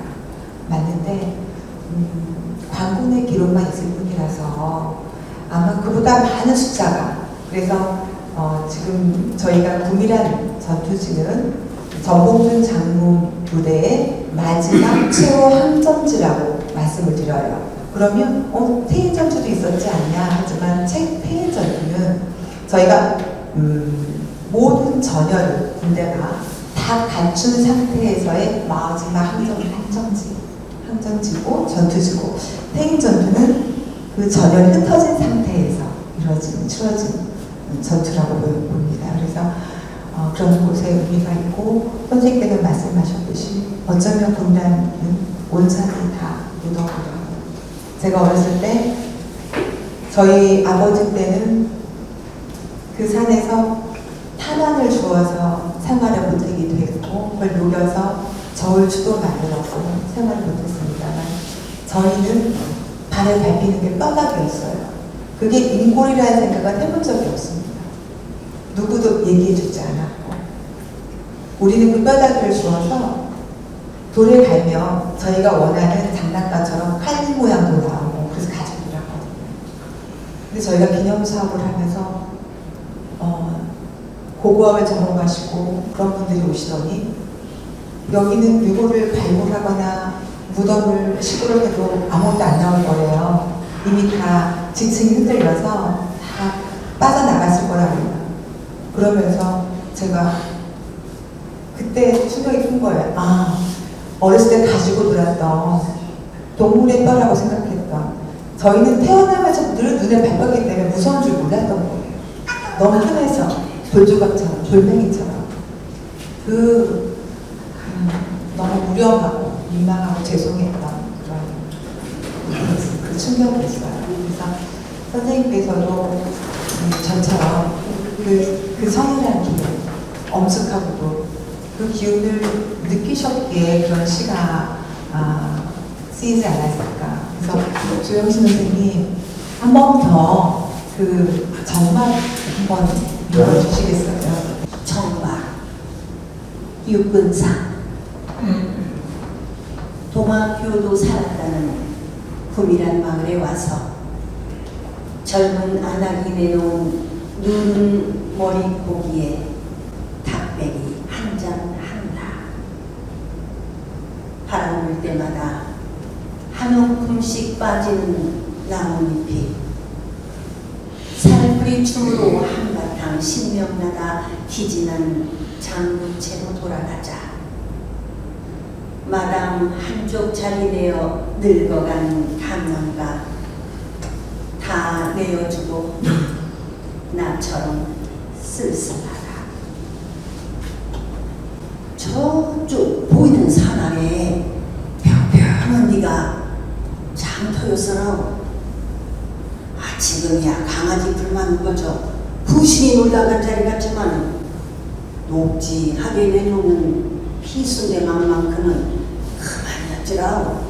맞는데 광군의 기록만 있을 뿐이라서 아마 그보다 많은 숫자가, 그래서 지금 저희가 부밀한 전투지는 정봉준 장군 부대의 마지막 최후 항전지라고 말씀을 드려요. 그러면 태인 전투도 있었지 않냐 하지만 태인 전투는 저희가 모든 전열 군대가 다 갖춘 상태에서의 마지막 항전지고 전투지고, 태인 전투는 그 전열이 흩어진 상태에서 치러진 전투라고 봅니다. 그래서 그런 곳에 의미가 있고, 선생님께서 말씀하셨듯이 어쩌면 분단은 온 산이 다 묻어버려요. 제가 어렸을 때 저희 아버지 때는 그 산에서 탄환을 주어서 생활을 못하기도 했고, 그걸 녹여서 저울추도 만들었고 생활을 못했습니다만, 저희는 발을 밟히는 게 뼈다귀였어요. 그게 인골이라는 생각은 해본 적이 없습니다. 누구도 얘기해주지 않았고, 우리는 그 뼈다귀를 주어서 돌을 갈면 저희가 원하는 장난감처럼 칼 모양도 나오고 그래서 가지고 일하거든요. 근데 저희가 기념사업을 하면서 고고학을 전공하시고 그런 분들이 오시더니 여기는 유골을 발굴하거나 무덤을 시도를 해도 아무것도 안 나올 거래요. 이미 다 지층이 흔들려서 다 빠져나갔을 거라고요. 그러면서 제가 그때 충격이 큰 거예요. 어렸을 때 가지고 놀았던 동물의 뼈라고 생각했던, 저희는 태어나면서 늘 눈에 밟혔기 때문에 무서운 줄 몰랐던 거예요. 너무 흔해서 돌조각처럼 돌멩이처럼 너무 무료하고 민망하고 죄송했던 그런 충격이 있어요. 그래서 선생님께서도 저처럼 그 선이라는 기운, 엄숙하고도 그 기운을 느끼셨기에 그런 시가 쓰이지 않았을까. 그래서 조영신 선생님 한 번 더 그 정말 한번 읽어주시겠어요? 정말 육근상 동학교도 살았다는 부밀한 마을에 와서 젊은 아낙이 내놓은 눈 머리 고기에 닭배기 한 잔 한다. 바람 불 때마다 한 움큼씩 빠지는 나뭇잎이 살풀이 춤으로 한바탕 신명나다 기진한 장구채로 돌아가자. 마당 한쪽 자리 내어 늙어간 감명가 다 내어주고 나처럼 쓸쓸하다. 저쪽 보이는 산 아래 평평한 네가 장터였어라. 지금이야 강아지 불만 꺼져 부신이 놀다간 자리 같지만 녹지하게 내놓는 피순대만만큼은 그만이었지라.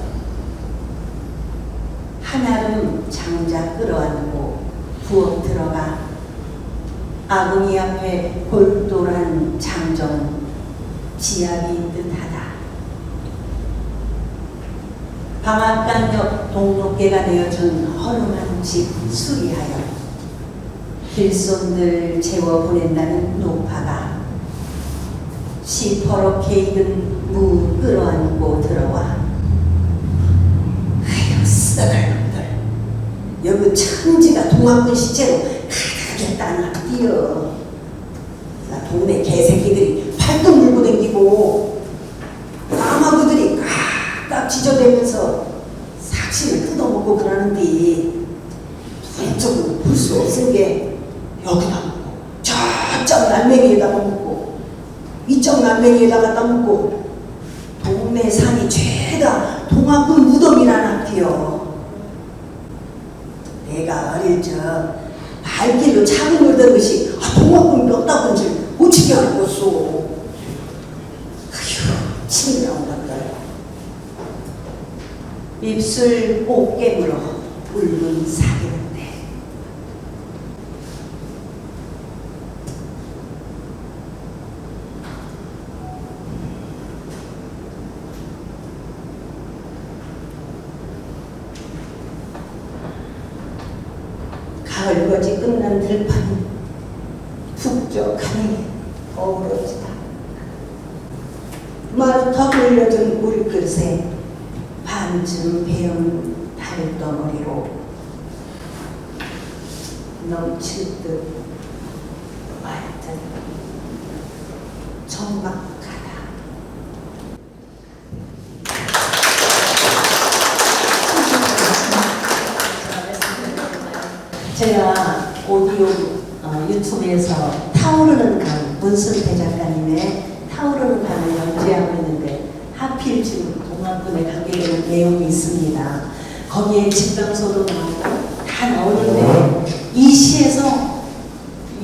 한아름 장작 끌어안고 부엌 들어가 아궁이 앞에 골똘한 장정 지압이 듯하다. 방앗간역 동록계가 내어준 허름한 집 수리하여 길손들 재워 보낸다는 노파가 시퍼렇게 익은 무 끌어안고 들어와 아유 썩을 놈들, 여기 천지가 동학군 시체로 하겠다나 뛰어. 나 동네 개새끼들이 팔뚝 물고 댕기고 까마귀들이 깍깍 지저대면서 삭신을 뜯어먹고 그러는데 이쪽으로 볼 수 없은 게 여기다 먹고 저쪽 난맹이에다가 먹고 이쪽 난맹이에다가 따먹고 동네 산이 죄다 동학군 무덤이라나티요. 내가 어릴 적 발길로 차고 놀던 것이 동학군 몇 답은 줄 어찌게 알겠소. 아휴 침이 나온단다. 입술 꼭 깨물어 울면 사귀는데 가을거지 끝난 들판이 북적하니 어우러지다. 마루타 올려둔 물그릇에 반쯤 배운 달덩어리로 넘칠 듯 말듯 적막하다. 제가 오디오 유튜브에서 타오르는 강, 문순태 작가님의 타오르는 강을 연재하고 있는데 하필 지금 동학군에 관계되는 내용이 있습니다. 거기에 집강소도 나오고 다 나오는데 이 시에서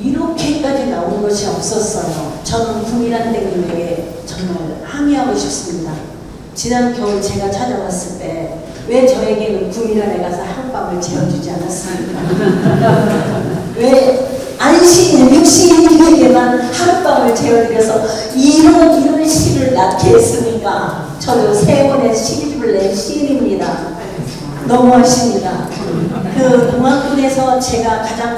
이렇게까지 나온 것이 없었어요. 저는 국민한대님에게 정말 항의하고 싶습니다. 지난 겨울 제가 찾아왔을 때 왜 저에게는 구미란에 가서 한밤을 재워주지 않았습니까? 왜 안시인, 육시인에게만 하룻밤을 재워드려서 이런 시를 낳게 했습니까? 저는 3권의 시집을 낸 시인입니다. 너무하십니다. 그 동학군에서 제가 가장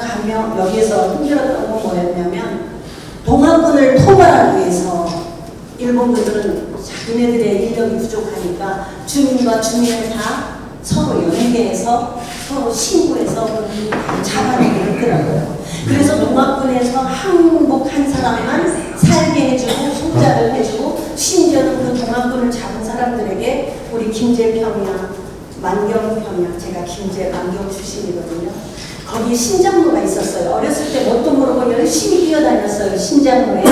여기에서 힘들었던 건 뭐였냐면 동학군을 토벌하기 위해서 일본군들은 자기네들의 인력이 부족하니까 주민과 주민을 다 서로 연계해서 서로 신고해서 잡아내게 했더라고요. 그래서 동학군에서 항복 한 사람만 살게 해주고 송자를 해주고 심지어는 그 동학군을 잡은 사람들에게 우리 김제평야, 만경평야, 제가 만경 출신이거든요. 거기에 신장로가 있었어요. 어렸을 때 뭣도 모르고 열심히 뛰어다녔어요. 신장로에.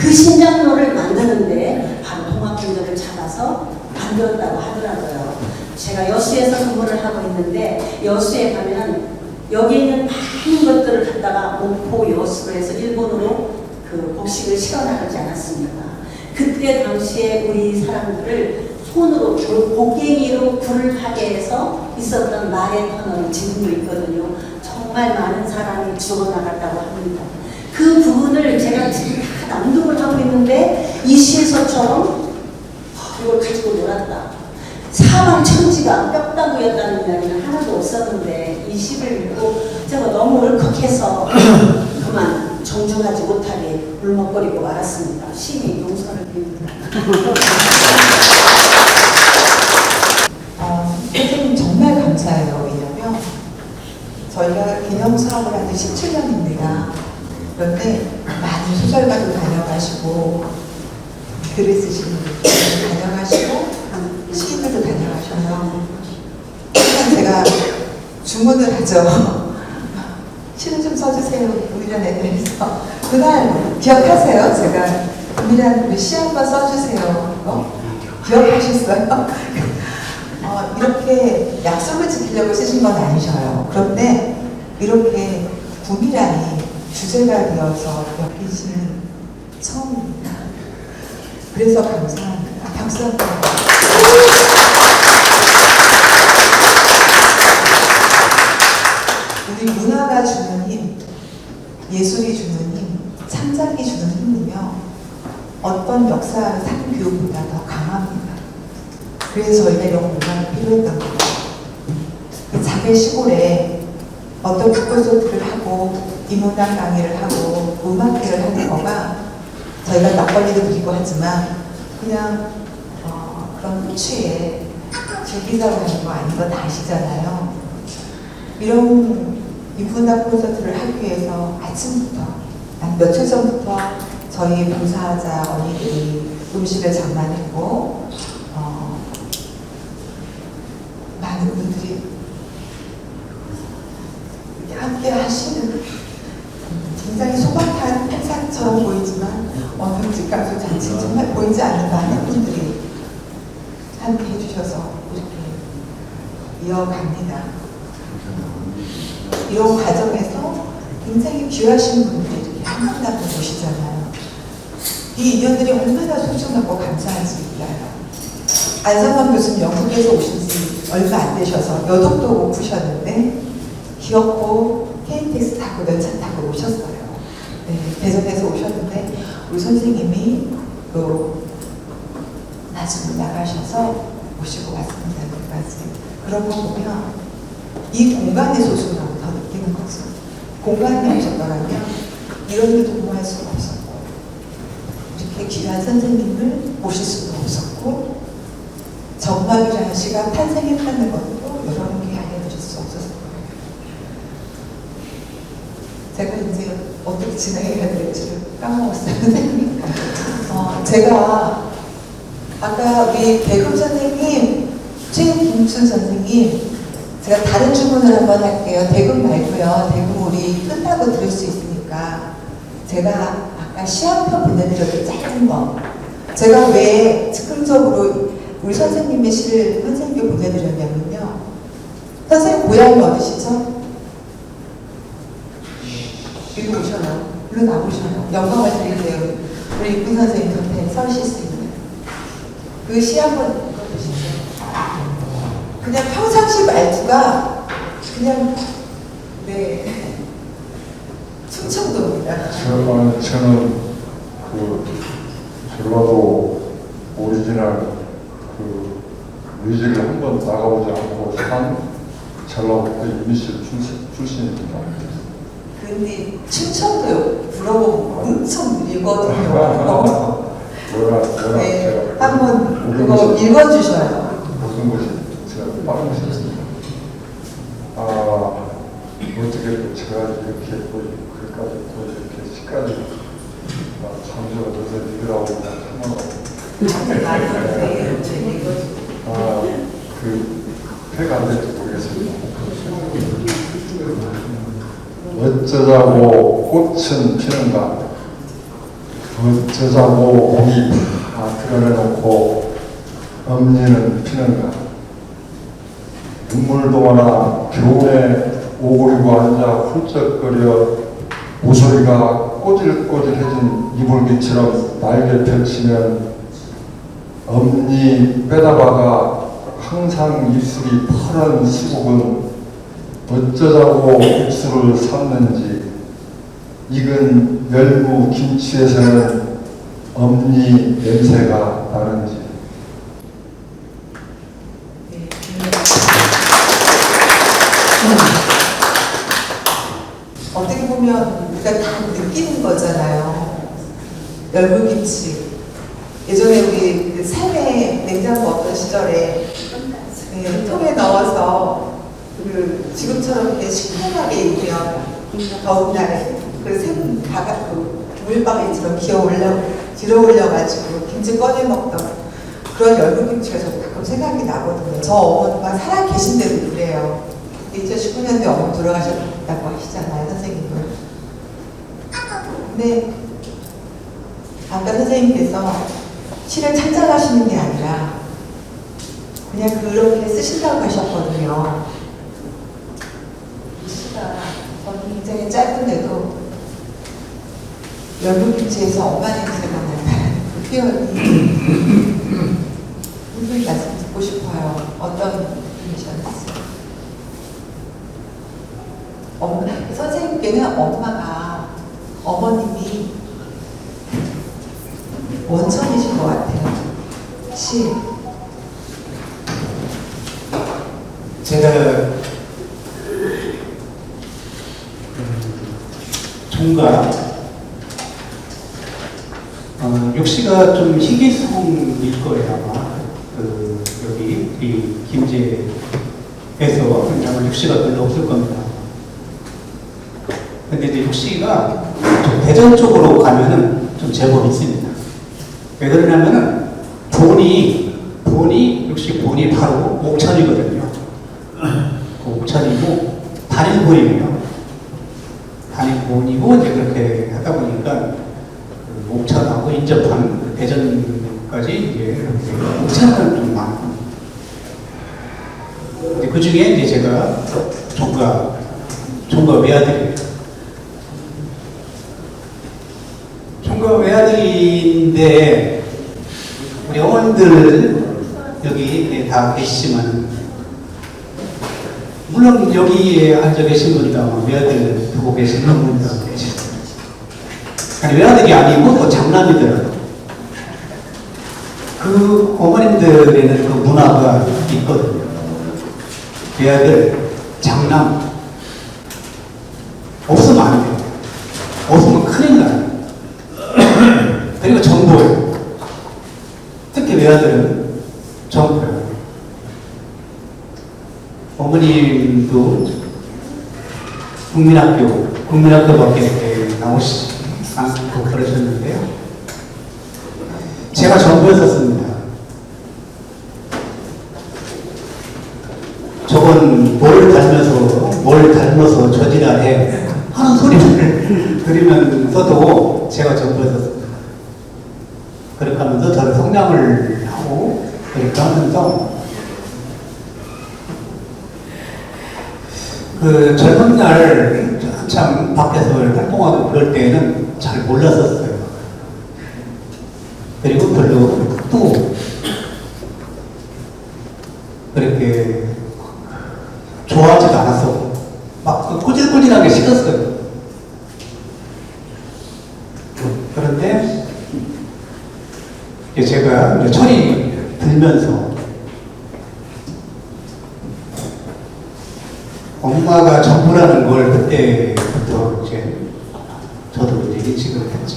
그 신장로를 만드는데 바로 동학군들을 잡아서 만들었다고 하더라고요. 제가 여수에서 근무를 하고 있는데 여수에 가면 여기 있는 많은 것들을 갖다가 목포 여수로 해서 일본으로 그 곡식을 실어나가지 않았습니까? 그때 당시에 우리 사람들을 손으로 곡괭이로 불을 하게 해서 있었던 말의 터널이 지금도 있거든요. 정말 많은 사람이 죽어나갔다고 합니다. 그 부분을 제가 지금 다 낭독을 하고 있는데 이 시에서처럼 이걸 가지고 놀았다. 사방천지가 뼈다구였다는 이야기는 하나도 없었는데 이 시를 읽고 제가 너무 울컥해서 그만 정중하지 못하게 울먹거리고 말았습니다. 시인이 용서를 드립니다. 선생님 정말 감사해요. 왜냐면 저희가 기념 사업을 한 지 17년입니다. 그런데 많은 소설가도 다녀가시고 글을 쓰시는 분들도 다녀가시고 시인들도 다녀가셔요. 항상 제가 주문을 하죠. 시를 좀 써주세요. 우리란 애들에서 그날 기억하세요? 제가 우리란 시 한번 써주세요. 기억하셨어요? 이렇게 약속을 지키려고 쓰신 건 아니셔요. 그런데 이렇게 구미란이 주제가 되어서 엮이시는 처음입니다. 그래서 감사합니다. 박수 한번. 우리 문화가 주는 힘, 예술이 주는 힘, 창작이 주는 힘이며 어떤 역사 상교보다 더 강합니다. 그래서 저희가 이런 공간이 필요했던 거예요. 자기 시골에 어떤 북콘서트를 하고 인문학 강의를 하고 음악회를 하는 거가 저희가 막걸리도 드리고 하지만 그냥 그런 호취에 즐기자고 하는 거 아닌 거 다 아시잖아요. 이런 이 문학 콘서트를 하기 위해서 아침부터 한 며칠 전부터 저희 봉사자 언니들이 음식을 장만했고 많은 분들이 함께 하시는 굉장히 소박한 행사처럼 보이지만 어느 집값을 잔치 정말 보이지 않는 많은 분들이 함께 해주셔서 이렇게 이어갑니다. 이런 과정에서 굉장히 귀하신 분들이 이렇게 한 분 한 분 오시잖아요. 이 인연들이 얼마나 소중하고 감사한지 몰라요. 안상범 교수님 영국에서 오신 지 얼마 안 되셔서 여독도 오프셨는데 귀엽고 KTX 타고 열차 타고 오셨어요. 네, 대전에서 오셨는데 우리 선생님이 또 나중에 나가셔서 모시고 왔습니다. 여기까지. 그런 거 보면 이 공간의 소중함을 더 느끼는 거죠. 공간이 없었더라면 이런 일도 공부할 수가 없었고 이렇게 귀한 선생님을 모실 수도 없었고 정막이라는 시가 탄생했다는 것도 여러분께 알려드릴 수 없었을 거예요. 제가 이제 어떻게 진행해야 될지를 까먹었어요. 선생님. 제가 아까 우리 대금 선생님, 최김춘 선생님 제가 다른 주문을 한번 할게요. 대금 말고요. 대금 우리 끝나고 들을 수 있으니까 제가 아까 시 한 편 보내드렸던 짧은 거 제가 왜 즉흥적으로 우리 선생님의 시를 선생님께 보내드렸냐면요. 선생님 고향이 어디시죠? 이리 오셔요. 이리 나오셔요. 영광을 드리세요. 우리 이쁜 선생님 곁에 서실 수 있는 그 시 한번 읽어주시죠. 그냥 평상시 말투가 그냥 네 충청도입니다. 저는 그 전라도 오리지널 그 뮤직을 한번 나가보지 않고 산 전라도 이미실 출신입니다. 근데 충청도 불어보면 엄청 느리거든요. 네, 한번 그거 읽어주셔요. 모든 것이 제가 빠른 것이 있습니다. 어떻게 또 제가 이렇게 또 글까지 또 이렇게 시까지 잠시가 늦어 읽으라고 그 회가 안 될지 모르겠습니다. 어쩌자고 꽃은 피는가, 어쩌자고 옥이 다 드러내놓고 엄니는 피는가. 눈물동화나 겨울에 오그리고 앉아 훌쩍거려 모서리가 꼬질꼬질해진 이불기처럼 날개 펼치면 엄니 빼다박아 항상 입술이 파란 시국은 어쩌자고 입술을 샀는지 익은 열무 김치에서는 엄니 냄새가 나는지. 어떻게 보면 우리가 다 느끼는 거잖아요. 열무김치. 예전에 우리 그 삶의 냉장고 없던 시절에 네, 통에 넣어서 그 지금처럼 이렇게 시큼하게 입으면 더운 날에 그 생바가 그 물바위처럼 기어 올려가지고 김치 꺼내 먹던 그런 열무김치가 저 가끔 생각이 나거든요. 저 어머니가 살아 계신데도 그래요. 2019년도에 어머니 돌아가셨다고 하시잖아요, 선생님은. 근데 아까 선생님께서 시를 창작하시는 게 아니라 그냥 그렇게 쓰신다고 하셨거든요. 이 시가 저는 굉장히 짧은데도 열무김치에서 엄마 냄새가 나는 그 표현이 무슨 말씀 듣고 싶어요. 어떤 분이셨어요? 선생님께는 어머님이 원천이신 것 같아요. 시. 제가 총각 육시가 좀 희귀성일 거예요 아마. 여기 이 김제에서 아마 육시가 별로 없을 겁니다. 근데 이제 육시가 좀 대전 쪽으로 가면은 좀 제법 있습니다. 왜 그러냐면은 육시 본이 바로 옥천이거든요. 그 옥천이고 단일본이에요. 단일본이고 이제 그렇게 하다 보니까 그 옥천하고 인접한 대전까지 이제 옥천은 좀 많고, 그 중에 이제 제가 총각 외아들이에요. 총각 외아들인데 우리 어머님들 여기 다 계시지만, 물론 여기에 앉아 계신 분도 아마 외아들 두고 계시는 분도 계시죠. 아니, 외아들이 아니고 또 장남이더라도 그 어머님들에는 그 문화가 있거든요. 외아들, 장남 없으면 안 돼요. 없으면 큰일 나요. 그리고 정보예요. 특히 외아들은 정보예요. 어머님도 국민학교밖에 이렇게 나오시지 않고 그러셨는데요. 제가 정보였었습니다. 저건 뭘 닮아서 저지랄해 하는 소리를 들으면서도 제가 정보였었습니다. 그렇게 하면서 저를 성장을 하고 그렇게 하면서 그 젊은 날 한참 밖에서 활동하고 그럴 때는 잘 몰랐었어요. 그리고 별로 또 그렇게 좋아하지도 않았었고 막 꼬질꼬질하게 식었어요. 그런데 제가 철이 들면서 엄마가 전부라는 걸 그때부터 이제 저도 이제 인식을 했죠.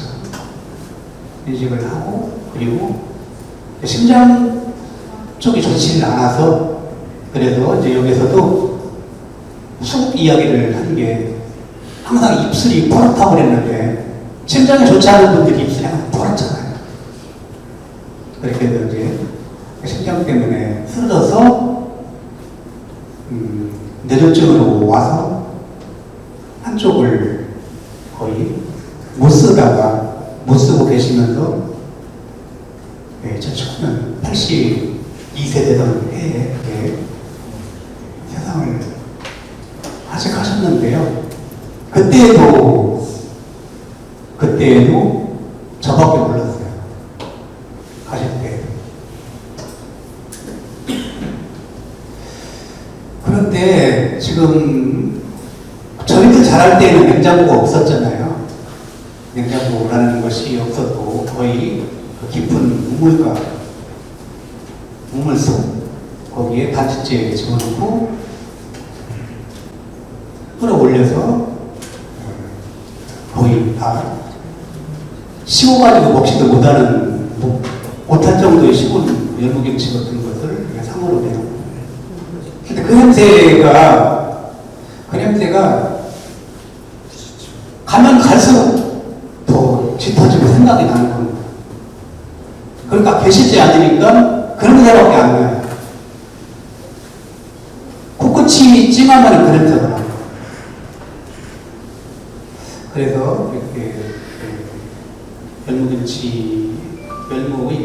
인식을 하고, 그리고 심장 쪽이 좋지는 않아서 그래서 이제 여기서도 쑥 이야기를 한 게 항상 입술이 뽀얗다고 그랬는데 심장이 좋지 않은 분들이 입술이 항상 뽀얗잖아요. 그렇게 해서 이제 심장 때문에 쓰러져서 뇌졸중으로 와서 한쪽을 거의 못 쓰고 계시면서 저 처음엔 82세 되던 해에 세상을 아직 하셨는데요. 그때에도 저밖에 몰랐어요. 가실 때. 그런데 지금 저희들 잘할 때는 냉장고가 없었잖아요. 냉장고라는 것이 없었고 거의 그 깊은 우물속 거기에 단지째 집어넣고 끌어올려서 거의 다 식어가지고 먹지도 못할 정도의 식은 열무김치 같은 것을 상으로 내놓고. 근데 그 냄새가 가면 갈수록 더 짙어지고 생각이 나는 겁니다. 그러니까 계시지 않으니까 그런 데밖에 안 나요. 코끝이 찡하면 그 냄새가 나요. 그래서 이렇게 열무의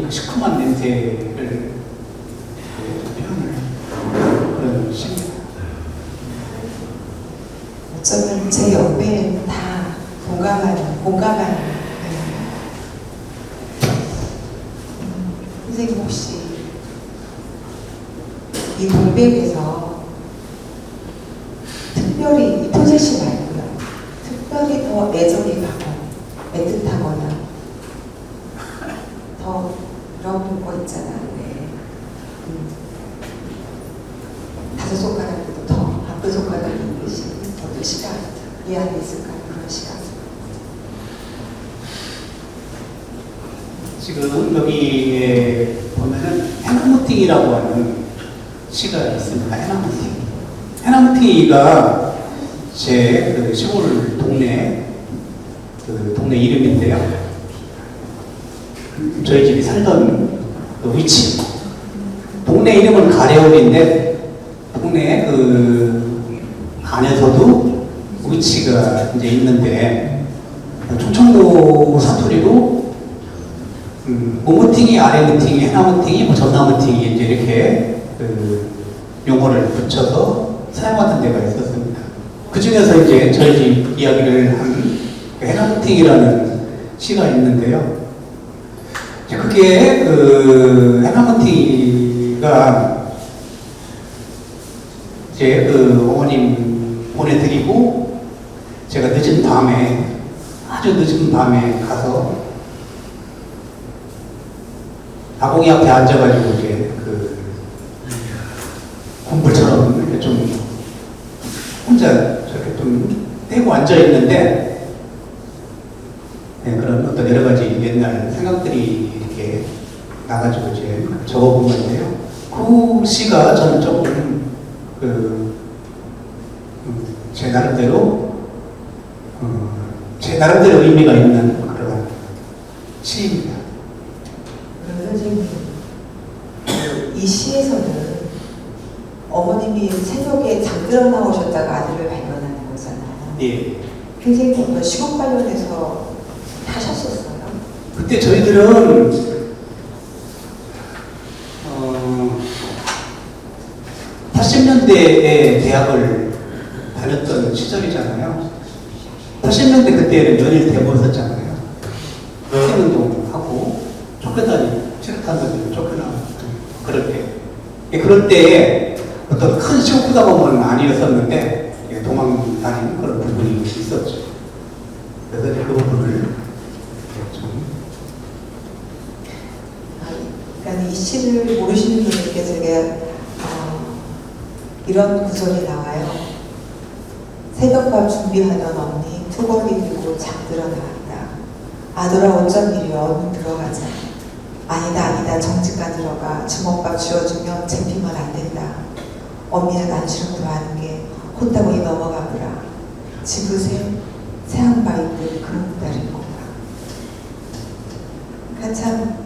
그 시큼한 냄새를 표현을 그런 식입니다. 어쩌면 제 옆에 다 공감하는 선생님 혹시 이 돌백에서 특별히 이 토제씨 말고요, 특별히 더 애정이 가고 애틋하거나 더 그런 거 있잖아. 네. 다섯 손가락보다 더 아픈 손가락이 있듯이 어떤 시간 이 안에 있을까 그런 시간. 지금 여기에 보면은 해나무팅이라고 하는 시가 있습니다. 해나무팅이가 제 시골 동네 동네 이름인데요. 저희 집이 살던 그 위치. 동네 이름은 가래울인데 동네 안에서도 위치가 이제 있는데 충청도 사투리로 오무팅이, 아래무팅이, 해나무팅이, 뭐 전나무팅이 이제 이렇게 용어를 붙여서 사용하던 데가 있었습니다. 그 중에서 이제 저희 집 이야기를 한 해나무팅이라는 시가 있는데요. 그게 해나무팅이가 이제 어머님 보내드리고 제가 늦은 밤에, 아주 늦은 밤에 가서 아궁이 앞에 앉아가지고 이제 공불처럼 이렇게 좀 혼자 저렇게 좀 떼고 앉아 있는데 그런 어떤 여러 가지 옛날 생각들이 이렇게 나가지고 이제 적어본 건데요. 그 시가 저는 조금 제 나름대로 의미가 있는 그런 시입니다. 선생님, 이 시에서는 어머님이 새벽에 잠들어 나오셨다가 아들을 발견하는 거잖아요. 예. 굉장히 뭔가 시국 관련해서 하셨었어요. 그때 저희들은 80년대에 대학을 다녔던 시절이잖아요. 80년대 그때는 연일 대모였었잖아요. 학생운동하고 쫓겨다니고 체육탄도 쫓겨나고 그럴 때. 그럴 때에 어떤 큰 시국구다 보면 아니었었는데 도망 다니는 그런 부분이 있었죠. 그래서 그 부분을 좀. 그러니까 이 시를 모르시는 분들께 제가 이런 구절이 나와요. 새벽밥 준비하던 언니 투벅이 들고 잠들어 나왔다. 아들아 어쩐 일이야. 얼른 들어가자. 아니다 정직가 들어가. 주먹밥 쥐어주면 잡히면 안 된다. 언니는 안쓰럽도 아는 게 혼다고 이 넘어가보라. 지그새 새한바위들 그런 딸인 건가. 그러니까 참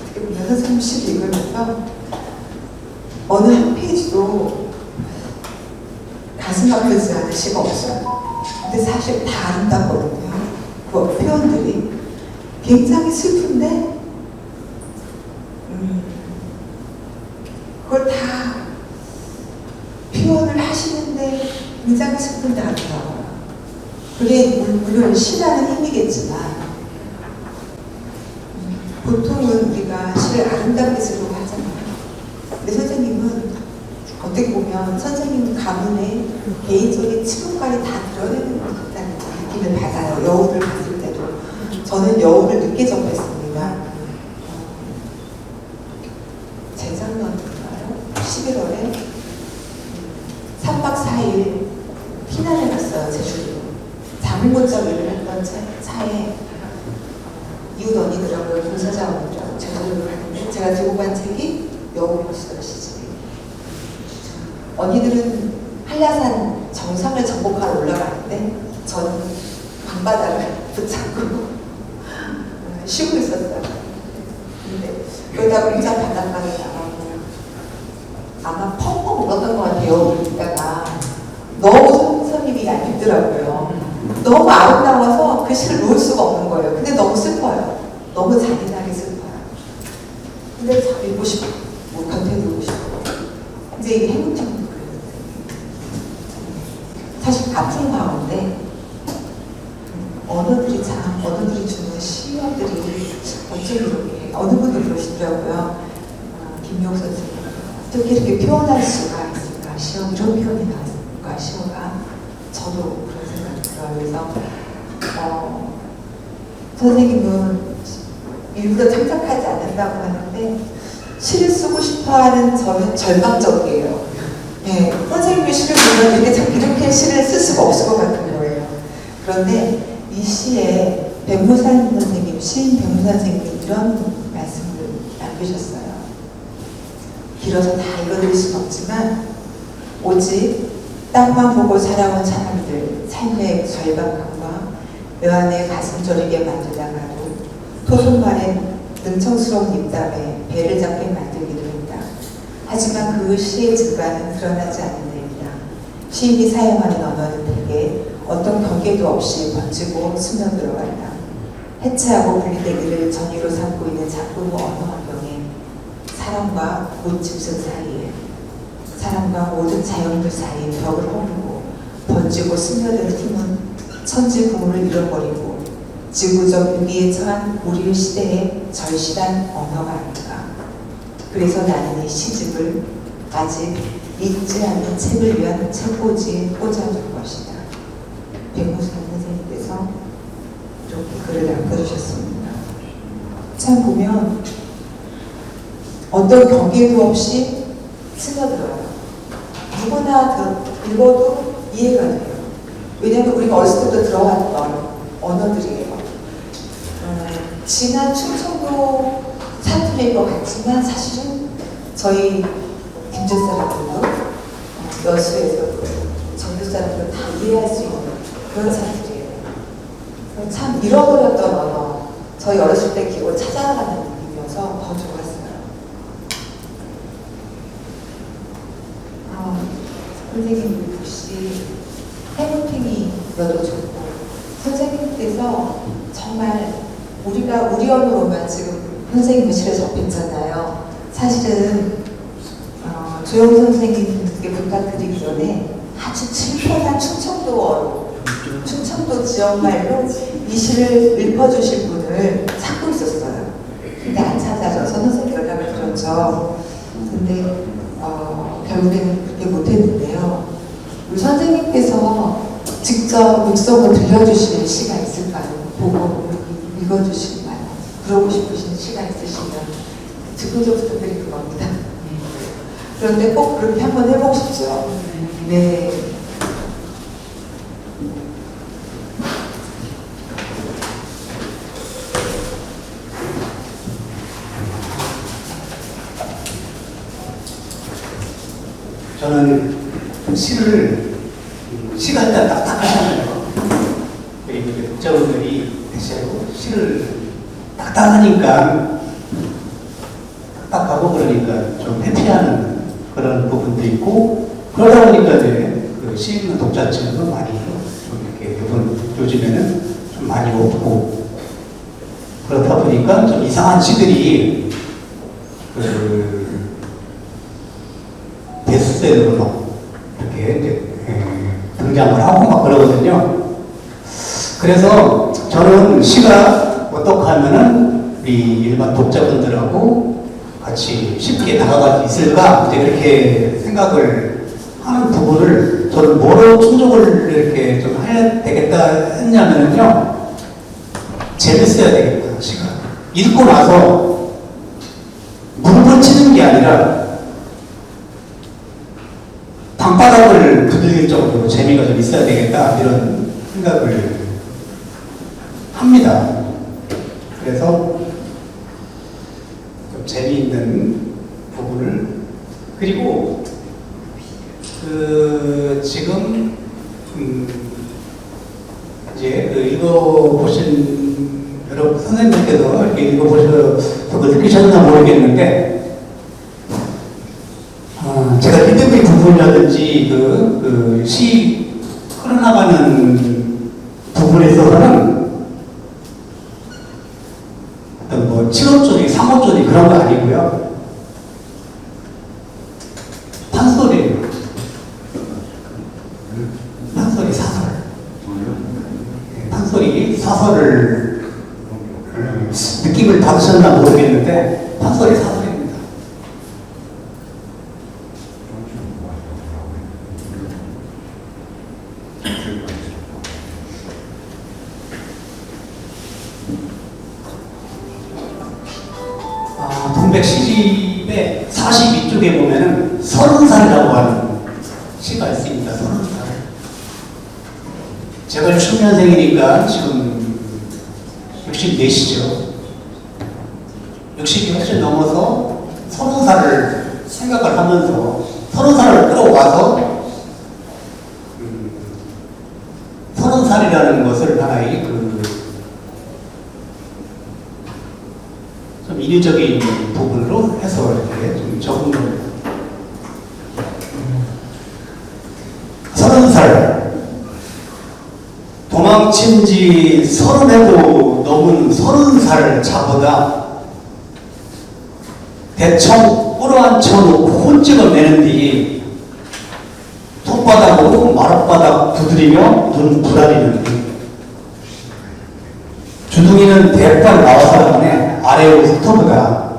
어떻게 보면 선생님 시를 읽으면서 어느 한 페이지도 가슴 아프지 않은 시가 없어요. 근데 사실 다 아름답거든요. 그 표현들이 굉장히 슬픈데 그걸 다 표현을 하시는데 굉장히 슬픈데 아름다워요. 그게 물론 시라는 힘이겠지만 보통은 우리가 시를 아름답게 쓰려고 하잖아요. 근데 선생님은 어떻게 보면 선생님 가문의 개인적인 치부까지 다 드러내는 것 같다는 느낌을 받아요. 여우를 봤을 때도. 저는 여우를 늦게 접했습니다. 재작년인가요? 11월에 3박 4일 피난을 갔어요. 제주도로. 잠을 못 자고 일을 했던 차에 이웃 언니들하고 공사자원들하고 제주도를 갔는데 제가 들고 간 책이 여우로시더라 시집이. 언니들은 한라산 정상을 정복하러 올라가는데 저는 방바닥을 붙잡고 쉬고 있었어요. 근데 그러다 혼자 바닷가에 나가고 아마 펑펑 울었던 것 같아요. 여우를 듣다가 너무 선생님이 얄밉더라고요. 너무 아름다워서 그 시를 놓을 수가 없는 거예요. 근데 너무 슬퍼요. 너무 잔인하게 슬퍼요. 근데 참 읽고 싶어. 뭐 견뎌두고 싶어. 이제 이게 해묵장도 그래요. 사실 아픈 가운데 언어들이 주는 시어들이 어쩜 이렇게 어느 분이 그러시더라고요. 김용 선생님 어떻게 이렇게 표현할 수가 있을까? 시어 이런 표현이 나왔을까? 시어가 저도 그런 생각이 들어요. 그래서 선생님은 일부러 참작하지 않는다고 하는데 시를 쓰고 싶어하는 저는 절망적이에요. 네, 선생님의 시를 보면 이렇게 시를 쓸 수가 없을 것 같은 거예요. 그런데 이 시에 백무산 선생님, 시인 백무산 선생님이 이런 말씀을 남기셨어요. 길어서 다 읽어드릴 수는 없지만 오직 땅만 보고 살아온 사람들 삶의 절박함과 묘안의 가슴 저리게 만들다가도 토손말의 능청스러운 입담에 배를 잡게 만들기도 했다. 하지만 그 시의 질감은 드러나지 않는 데입니다. 시인이 사용하는 언어는 대개 어떤 경계도 없이 번지고 스며들어간다. 해체하고 분리되기를 전의로 삼고 있는 작품 언어 환경에 사람과 꽃짐승 사이에 사람과 모든 자연들 사이에 벽을 허물고 번지고 스며드는 힘은 천지 구물을 잃어버리고 지구적 위기에 처한 우리 시대의 절실한 언어가 아닐까. 그래서 나는 이 시집을 아직 읽지 않는 책을 위한 책꽂이에 꽂아둔 것이다. 백무선 선생님께서 이렇게 글을 남겨주셨습니다. 참 보면 어떤 경계도 없이 스며들어요. 누구나 읽어도 이해가 돼요. 왜냐하면 우리가 어렸을 때부터 들어왔던 언어들이에요. 지난 충청도 사투리인 것 같지만 사실은 저희 김제 사람들도 여수에서 전주 사람들도 다 이해할 수 있는 그런 사투리예요. 참 잃어버렸던 언어, 저희 어렸을 때 기고 찾아가는 느낌이어서 더 좋았어요. 선생님 혹시 해물팽이여도 좋고 선생님께서 정말 우리가 우리 언어로만 지금 선생님 교실에 접했잖아요. 사실은 조영 선생님께 부탁드리기 전에 아주 질펀한 충청도어로 충청도 지역말로 이 시를 읊어주실 분을 찾고 있었어요. 근데 안 찾아져서 선생님 연락을 드렸죠. 근데 결국에는 그렇게 못했는데요. 우리 선생님께서 직접 묵성을 들려주시는 시가 있을까요? 보고 읽어주실까요? 그러고 싶으신 시가 있으시면 즉흥적 부탁드리는 겁니다. 그런데 꼭 그렇게 한번 해보고 싶죠. 네. 저는 시를 시간 딱 딱딱하잖아요. 그리고 독자분들이 대체로 시를 딱딱하니까 딱딱하고 그러니까 좀 회피하는 그런 부분도 있고 그러다 보니까 그 시 읽는 독자층도 많이 좀 이렇게 요즘에는 좀 많이 없고 그렇다 보니까 좀 이상한 시들이 대수세로 이렇게 이제 등장을 하고 막 그러거든요. 그래서 저는 시가 어떻게 하면은 우리 일반 독자분들하고 같이 쉽게 다가갈 수 있을까 이제 그렇게 생각을 하는 부분을 저는 뭐로 충족을 이렇게 좀 해야 되겠다 했냐면요. 재밌어야 되겠다. 시가 읽고 나서 무릎을 치는 게 아니라 방바닥을 두들길 정도로 재미가 좀 있어야 되겠다 이런 생각을 합니다. 그래서 좀 재미있는 부분을 그리고 지금 이제 읽어보신 여러분 선생님께서 이렇게 읽어보셔서 그걸 느끼셨나 모르겠는데 제가 리듬의 부분이라든지 시 흘러나가는 부분에 있어서는 어떤 뭐 7호조리, 3호조리 그런 거 아니고요. 판소리예요. 판소리 사설. 판소리 사설을 느낌을 받으셨나 모르겠는데 판소리 사설입니다. 동백 시집의 42쪽에 보면은 30살이라고 하는 시가 있습니다. 30살. 제가 60년생이니까 지금 64시죠. 60이 훨씬 넘어서 30살을 생각을 하면서 30살을 끌어와서 30살이라는 것을 하나의 좀 인위적인 부분으로 해서 이렇게 좀 적응을 30살 도망친 지 30해도 넘은 30살 자보다 대충 끌어앉혀놓고 혼증을 내는 뒤 손바닥으로 마룻바닥 두드리며 눈 부라리는 뒤 주둥이는 대빨 나와서 하네 아래로 훑어보다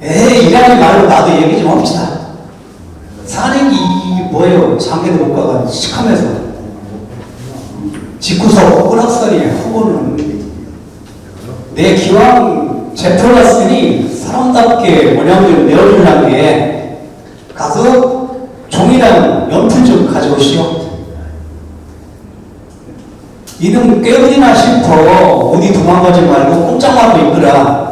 이라는 말로 나도 얘기 좀 합시다. 사는 게 뭐예요? 장계도 못 가가 시커면서 집구석 꼬락서리 하고는 내 기왕 제풀었으니 사람답게 모양 좀 내어주려는 게 가서 종이랑 연필 좀 가져오시오. 이놈 깨우리나 싶어. 어디 도망가지 말고 꼼짝말고 있거라.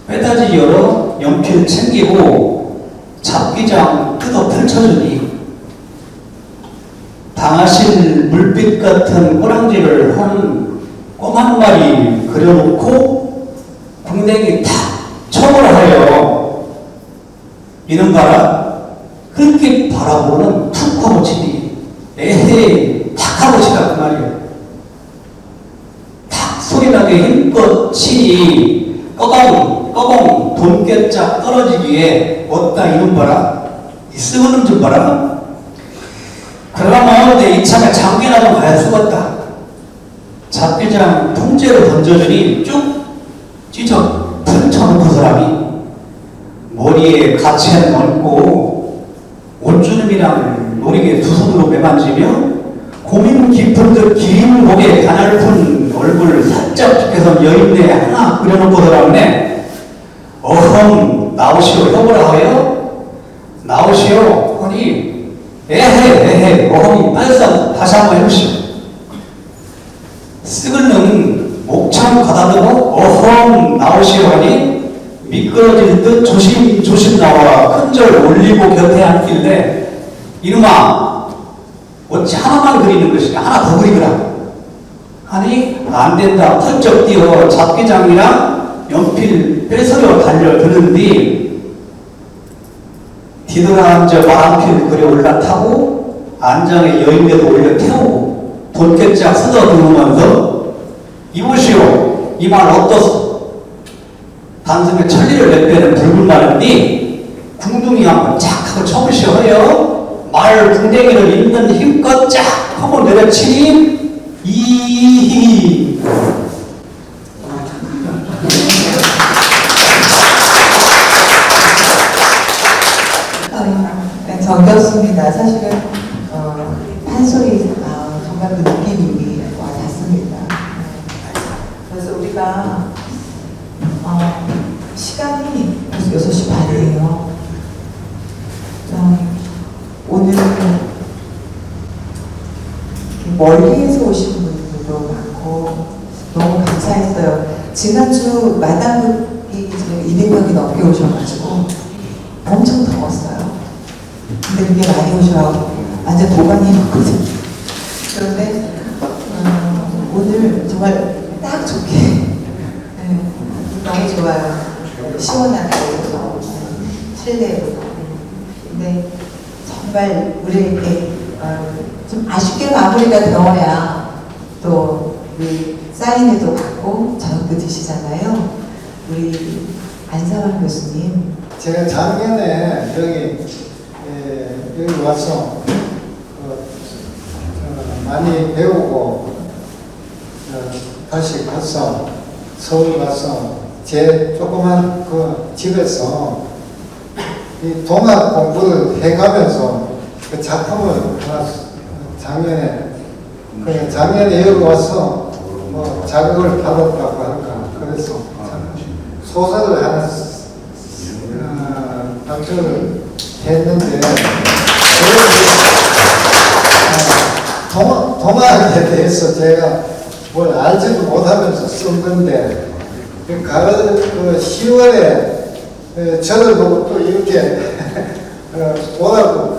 빼다지 열어 연필 챙기고 잡기장 뜯어 펼쳐주니 당하실 물빛 같은 꼬랑지를 한 껌 한 마리 그려놓고 궁뎅이 탁 쳐보라 하여 이런 봐라. 그렇게 바라보는 툭 하고 치니 에헤이 탁 하고 치라 그 말이야. 탁 소리나게 힘껏 치니 꺼봉 돈깨짝 떨어지기에 어따 이놈 봐라. 이 썩은 좀 봐라. 그러면 내 이참에 장기나 좀 가야 쓰겄다. 잡기장 통째로 던져주니 쭉 찢어 펼쳐놓고 사람이 머리에 가채 얹고 옷주름이랑 노리개 두 손으로 매만지며 고민 깊은 듯 긴 목에 가냘픈 얼굴 살짝 죽해서 여인네 하나 그려놓고 들어왔네. 어흥 나오시오 해보라 하여 나오시오 하니 에헤 어흥이 빨싸 다시 한번 해보시오. 쓱을 는 목참 가다듬어 어흥 나오시오 하니 미끄러질 듯 조심 나와 큰절 올리고 곁에 앉길래 이놈아 어찌 하나만 그리는 것이냐 하나 더 그리거라 하니 안된다. 펄쩍 뛰어 잡기장이랑 연필 뺏으려 달려드는 뒤 뒤돌아앉아 마랑필 그려 올라타고 안장에 여인네도 올려 태우고 돈깨짝 쓰다듬으면서 이보시오 이 말 어떠소? 단숨에 천리를 내빼는 붉은 말인데 궁둥이 한번 쫙 하고 쳐보시오 하여 말 궁뎅이를 있는 힘껏 쫙 하고 내려치니 이히 정겹습니다. 사실은 판소리 정말 그 느낌이 와닿습니다. 그래서 우리가 시간이 벌써 6시 반이에요. 오늘 멀리에서 오신 분들도 많고 너무 감사했어요. 지난주 마당극이 지금 200명이 넘게 오셔가지고 엄청 더웠어요. 근데 그게 많이 오셔서 완전 도가니였거든요. 그런데 오늘 정말 딱 좋게 너무 좋아요. 시원하게 오셔서 실내로. 근데 정말 우리에게 좀 아쉽게 마무리가 되어야 또 우리 사인회도 받고 저녁도 드시잖아요. 우리 안상환 교수님. 제가 작년에 여기 와서 많이 배우고 다시 가서 서울 가서 제 조그만 그 집에서 이 동학 공부를 해가면서 그 작품을 하나 작년에 여기 와서 뭐 자극을 받았다고 할까. 그래서 소설을 하나 발표를 했는데 동학에 대해서 제가 뭘 알지도 못하면서 쓴 건데 그 10월에 저를 보고 또 이렇게 오라고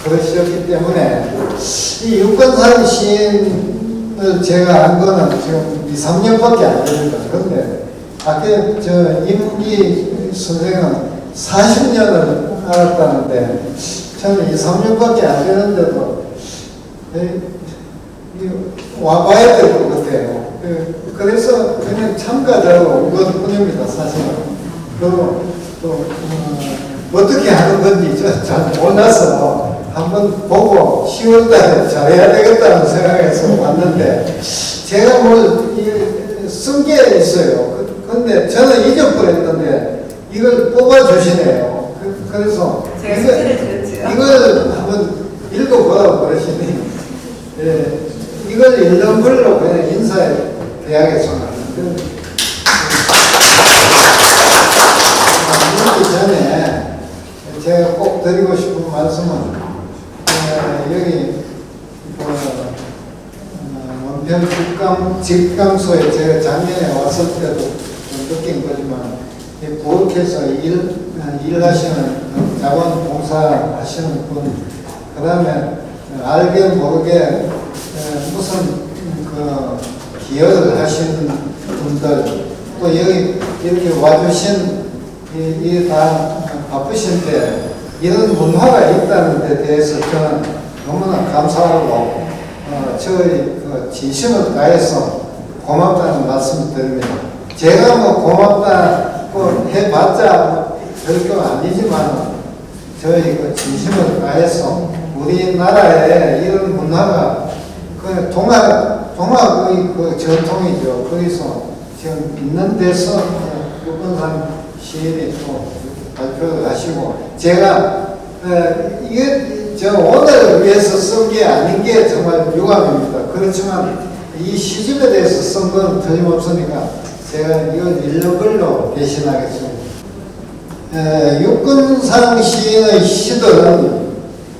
그러셨기 때문에 이 유권상 시인을 제가 한 거는 지금 2, 3년밖에 안 됩니다. 그런데 아까 저 임기 선생은 40년을 알았다는데 저는 2, 3년밖에 안 되는데도 와봐야 될 것 같아요. 그래서 그냥 참가자로 온 것뿐입니다, 사실은. 그리고 또 어떻게 하는 건지 잘 몰라서 한번 보고 10월달에 잘해야 되겠다는 생각에서 왔는데 제가 뭘 쓴 게 있어요. 근데 저는 잊어버렸는데 이걸 뽑아주시네요. 그래서 제가 숙제를 드렸지요. 이걸 한번 읽어보라고 그러시니 이걸 읽는 걸로 그냥 인사해야겠습니다. 읽기 전에 제가 꼭 드리고 싶은 말씀은 여기 원평 직강소에 제가 작년에 왔을 때도 좀 느낀 거지만 부엌에서 일하시는 자원봉사 하시는 분, 그 다음에 알게 모르게 무슨 기여를 하시는 분들, 또 여기 이렇게 와주신 이 다 바쁘신데 이런 문화가 있다는 데 대해서 저는 너무나 감사하고 저의 진심을 다해서 고맙다는 말씀을 드립니다. 제가 뭐 고맙다고 해봤자 별거 아니지만 저희 진심을 다해서 우리나라에 이런 문화가 동학의 전통이죠. 거기서 지금 있는 데서 유권상 시인이 또 발표를 하시고 제가 이게 저 오늘을 위해서 쓴 게 아닌 게 정말 유감입니다. 그렇지만 이 시집에 대해서 쓴 건 틀림없으니까 제가 이걸 읽는 걸로 대신하겠습니다. 유권상 시인의 시들은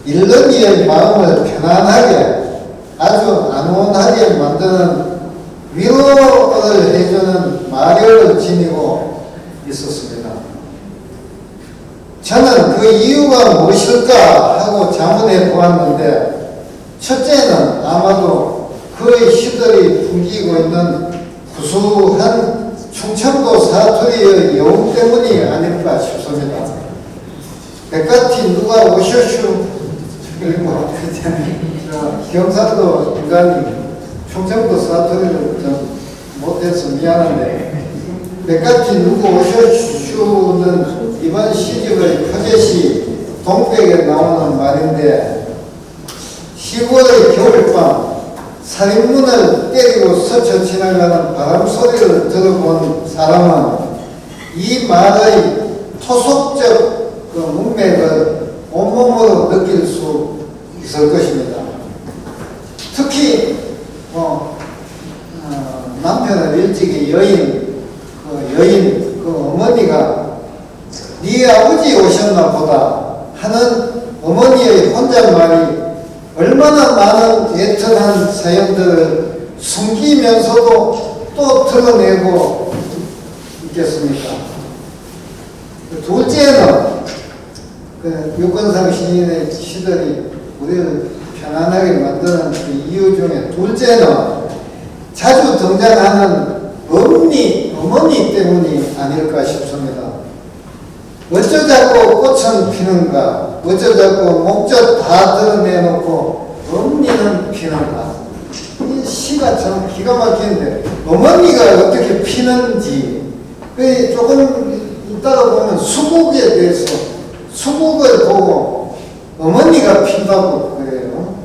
읽는 이의 마음을 편안하게 아주 안온하게 만드는 위로를 해주는 마력을 지니고 있었습니다. 저는 그 이유가 무엇일까 하고 자문해 보았는데 첫째는 아마도 그의 시들이 풍기고 있는 구수한 충청도 사투리의 여운 때문이 아닐까 싶습니다. 백같이 누가 오셔슈 그리고 경상도 인간이 충청도 사투리를 좀 못해서 미안한데 백같이 누구 오셔슈는 이번 시집의 표제시 동백에 나오는 말인데 시골의 겨울밤 살인문을 때리고 스쳐 지나가는 바람 소리를 들어본 사람은 이 말의 토속적 문맥을 온몸으로 느낄 수 있을 것입니다. 특히 남편을 일찍이 여인 어머니가 네 아버지 오셨나 보다 하는 어머니의 혼잣말이 얼마나 많은 애틋한 사연들을 숨기면서도 또 드러내고 있겠습니까? 둘째는 유권상 시인의 시들이 우리를 편안하게 만드는 그 이유 중에 둘째는 자주 등장하는 어머니 때문이 아닐까 싶습니다. 어쩌자고 꽃은 피는가, 어쩌자고 목젖 다 드러내놓고 어머니는 피는가. 이 시가 참 기가 막히는데 어머니가 어떻게 피는지 조금 이따가 보면 수국에 대해서 수국을 보고 어머니가 핀다고 그래요.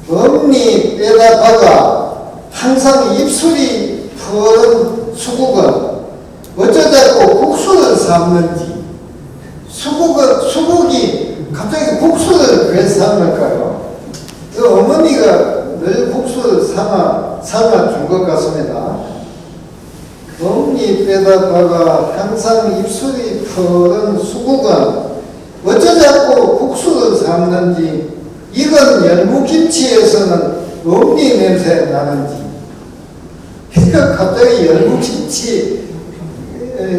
어머니 빼다 박아 항상 입술이 푸른 수국은 어쩌자고 국수를 삶는지 수국이 갑자기 국수를 왜 삶을까요? 그 어머니가 늘 국수를 삶아 준 것 같습니다. 어머니 빼다 박아 항상 입술이 푸른 수국은 어쩌자고 국수를 삶는지 익은 열무김치에서는 어머니 냄새 나는지 그러니까 갑자기 열무김치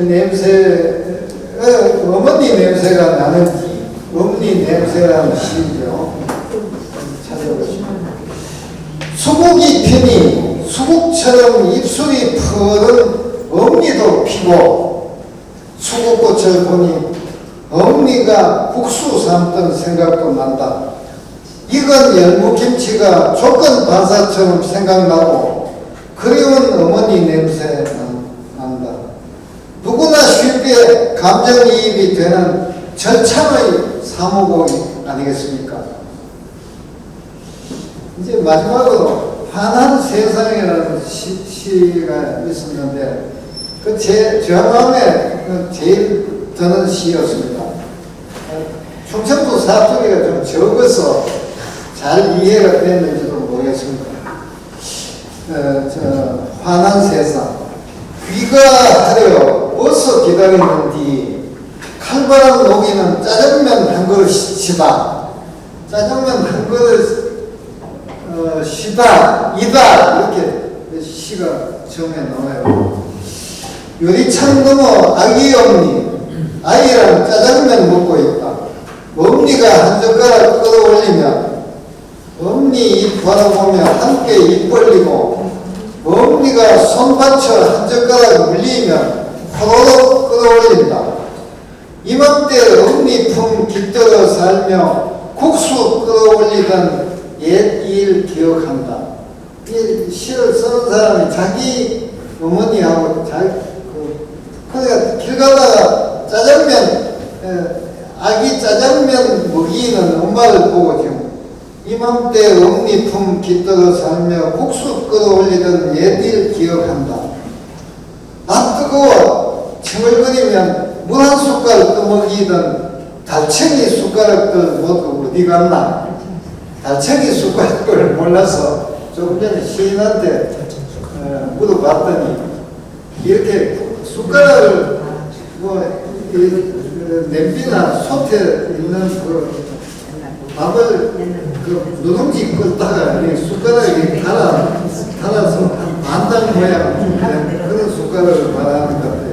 냄새가 어머니 냄새가 나는지 어머니 냄새라는 시죠. 찾아보시죠. 수국이 피니 수국처럼 입술이 푸른 어머니도 피고 수국꽃을 보니 어머니가 국수 삶던 생각도 난다. 익은 열무김치가 조건 반사처럼 생각나고 그리운 어머니 냄새 난다. 누구나 쉽게 감정이입이 되는 절창의 사무곡이 아니겠습니까? 이제 마지막으로 환한 세상이라는 시가 있었는데 제 마음에 제일 드는 시였습니다. 충청도 사투리가 좀 적어서 잘 이해가 됐는지도 모르겠습니다. 환한 세상. 귀가하려 어서 기다리는 뒤 칼바람 녹이는 짜장면 한 그릇이다. 짜장면 한 그릇 시다 이다 이렇게 시가 처음에 나와요. 유리창 너머 아기 어머니 아이랑 짜장면 먹고 있다. 어머니가 한 젓가락 끌어올리면 어머니 입 바라보며 함께 입 벌리고 어머니가 손 받쳐 한 젓가락 물리면 호로록 끌어올린다. 이맘때 어머니 품 깃들어 살며 국수 끌어올리던 옛 일 기억한다. 이 시를 쓰는 사람이 자기 어머니하고 그러니까 길 가다가 짜장면 아기 짜장면 먹이는 엄마를 보고 지금 이맘때 어머니 품 깃들어 살며 국수 끌어올리던 옛 일 기억한다. 아 뜨거워 칭얼거리면 물 한 숟갈 떠먹이던 달챙이 숟가락들 모두 어디 갔나? 달챙이 숟가락을 몰라서 조금 전에 시인한테 물어봤더니 이렇게 숟가락을 냄비나 솥에 있는 밥을 누룽지 끓다가 숟가락에 갈아서 반단 모양 그런 숟가락을 말하는 것 같아요.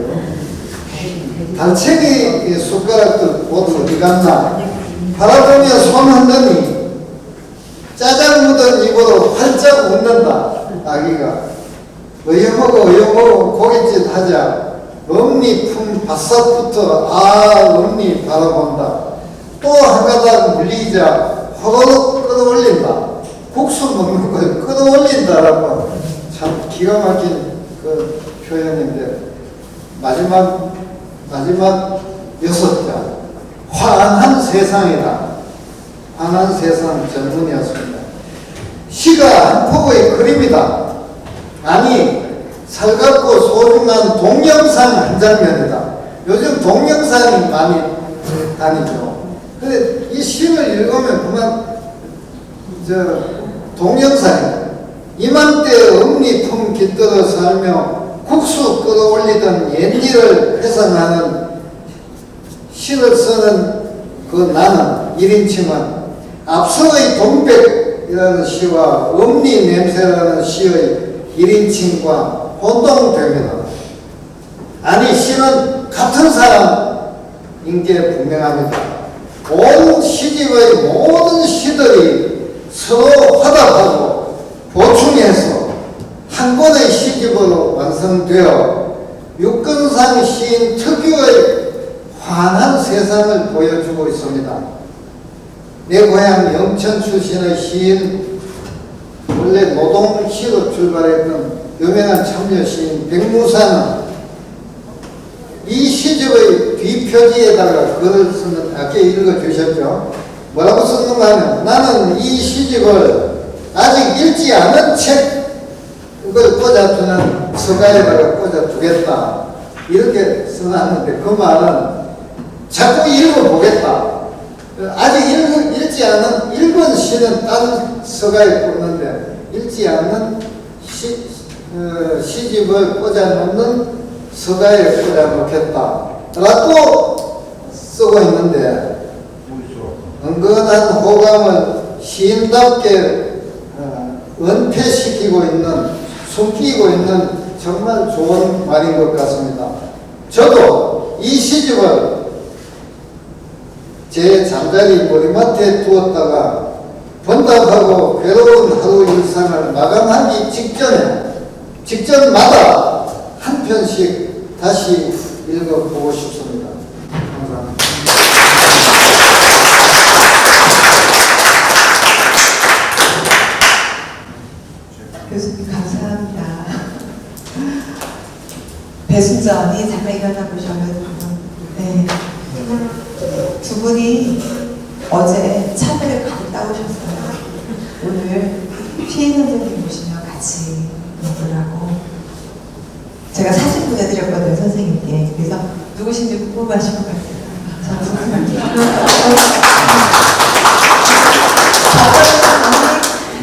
달챙이 숟가락들 모두 어디 갔나? 바라보며 손 흔드니 짜장 묻은 입으로 활짝 웃는다. 아기가 어여먹어 고깃짓 하자. 어머니 품 바싹부터 어머니 바라본다. 또 한 가닥 물리자 호로록 끌어올린다. 국수 먹는 걸 끌어올린다라고 참 기가 막힌 그 표현인데 마지막 6자 환한 세상이다. 환한 세상 전문이었습니다. 시가 한 폭의 그림이다. 아니 살갑고 소중한 동영상 한 장면이다. 요즘 동영상이 많이 다니죠. 근데 이 시를 읽으면 그만 동영상이다. 이맘때 어머니 품 깃들어 살며 국수 끌어올리던 옛일을 회상하는 시를 쓰는 그 나는 1인칭은 앞서의 동백이라는 시와 어머니 냄새라는 시의 1인칭과 혼동됩니다. 아니 시는 같은 사람인 게 분명합니다. 온 시집의 모든 시들이 서로 화답하고 보충해서 한 권의 시집으로 완성되어 육근상 시인 특유의 환한 세상을 보여주고 있습니다. 내 고향 영천 출신의 시인, 원래 노동시로 출발했던 유명한 참여 시인 백무사는 이 시집의 뒷표지에다가 글을 쓰는, 아까 읽어주셨죠? 뭐라고 썼는가 하면 나는 이 시집을 아직 읽지 않은 책을 꽂아두는 서가에다가 꽂아두겠다. 이렇게 써놨는데 그 말은 자꾸 읽어보겠다. 아직 읽지 않은 읽은 시는 딴 서가에 꽂는데 읽지 않은 시집을 꽂아놓는 서가에 꽂아놓겠다 라고 쓰고 있는데 은근한 호감을 시인답게 은폐시키고 있는, 숨기고 있는 정말 좋은 말인 것 같습니다. 저도 이 시집을 제 잠자리 머리맡에 두었다가 번답하고 괴로운 하루 일상을 마감하기 직전마다 한 편씩 다시 읽어보고 싶습니다. 감사합니다. 교수님 감사합니다. 배순전이 잠깐 일어나 보셔가지고 네. 두 분이 어제 차들을 가득 따오셨어요. 오늘 피해 선생님 오시면 같이 먹으라고 제가 사진 보내드렸거든요, 선생님께. 그래서 누구신지 궁금하신 것 같아요.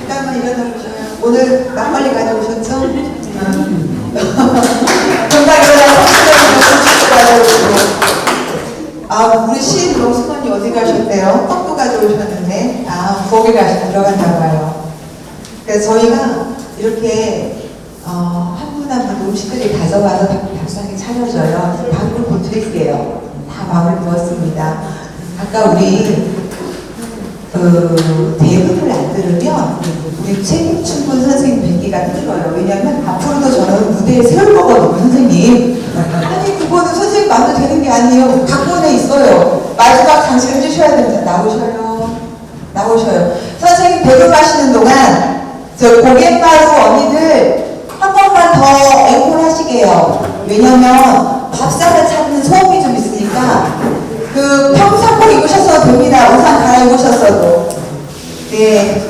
잠깐만 일어나 보셔요. 오늘 막걸리 가져오셨죠? 금방 일어나서 아, 우리 시인 명수건이 어디 가셨대요? 떡도 가져오셨는데, 거기 들어갔나 봐요. 그래서 저희가 이렇게, 한 분 한 분 음식들이 가져와서 밥상에 차려져요. 밥을 못 드릴게요. 다 밥을 부었습니다. 아까 우리, 대본을 안 들으면, 우리 최충군 선생님 뵙기가 힘들어요. 왜냐면 앞으로도 저는 무대에 세울 거거든요, 선생님. 아니, 그거는 선생님 마음대로 되는 게 아니에요. 각본에 있어요. 마지막 장식을 해주셔야 됩니다. 나오셔요. 선생님 배분 마시는 동안 저 고갯마루 언니들 한 번만 더 앵콜 하시게요. 왜냐면 밥상을 찾는 소음이 좀 있으니까 그 평상복 입으셨어도 됩니다. 우산 갈아입으셨어도. 네.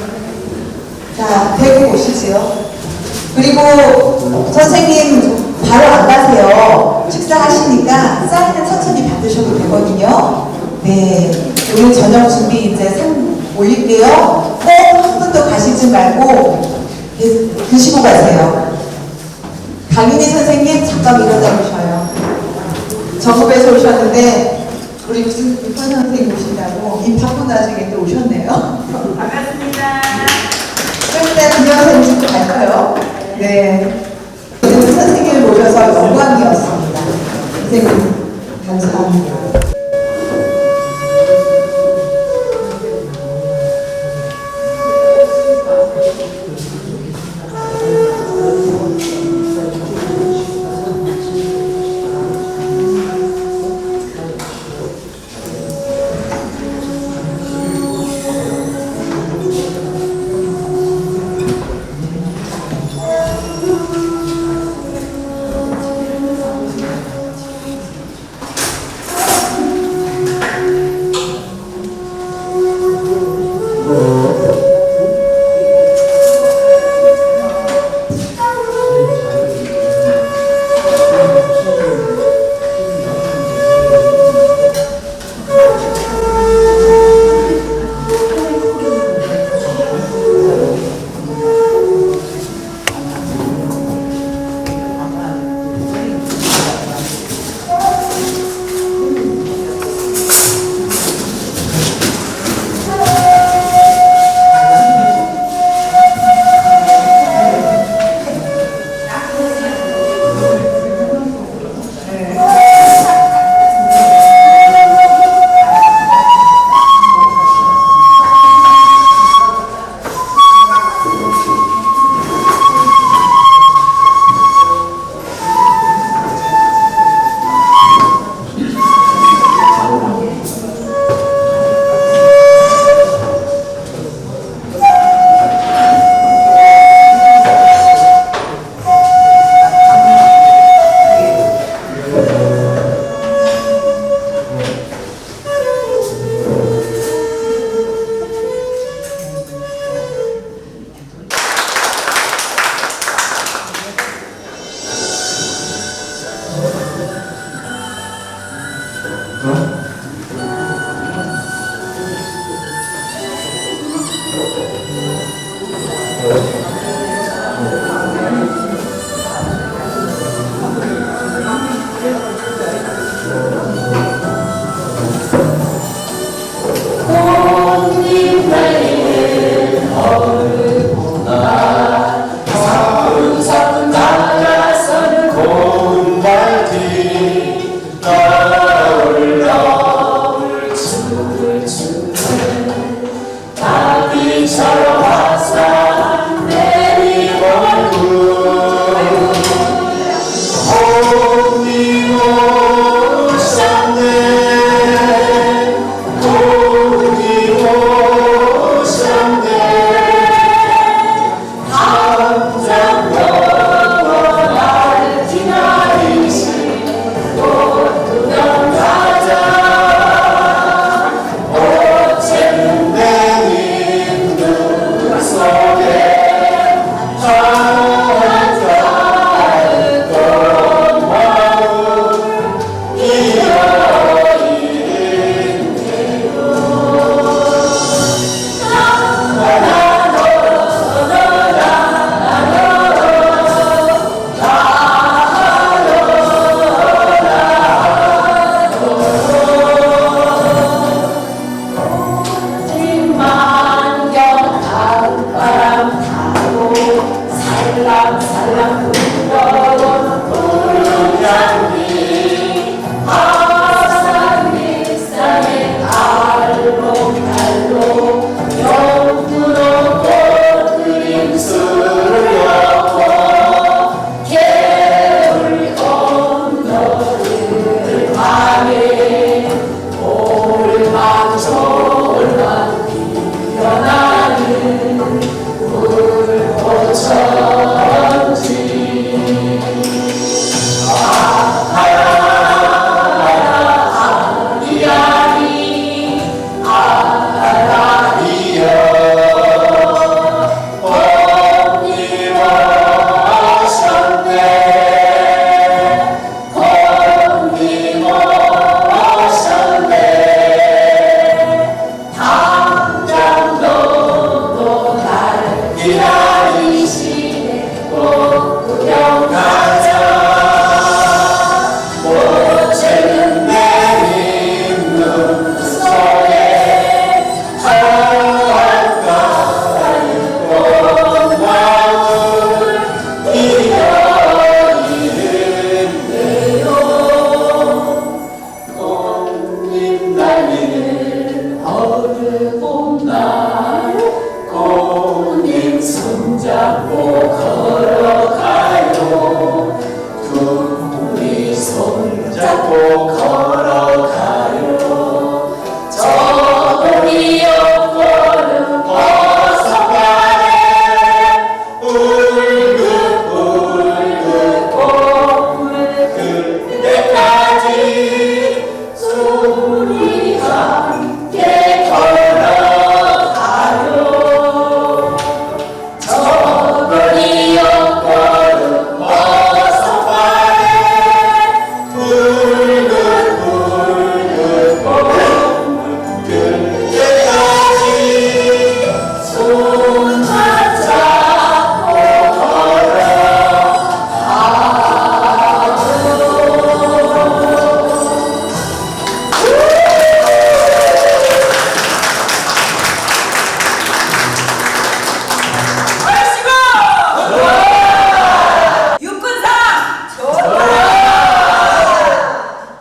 자, 대구 오시지요. 그리고 선생님 바로 안 가세요. 식사하시니까 사인은 천천히 받으셔도 되거든요. 네. 오늘 저녁 준비 이제 상 올릴게요. 꼭 한 분도 가시지 말고 드시고 가세요. 강윤희 선생님 잠깐 일어나 보셔요. 전국에서 오셨는데 우리 무슨 육군 선생님 오신다고 이 바쁜 나중에 또 오셨네요. 반갑습니다. 좀 이따 김영 선생님 갈까요? 네. 선생님을 모셔서 영광이었습니다. 선생님.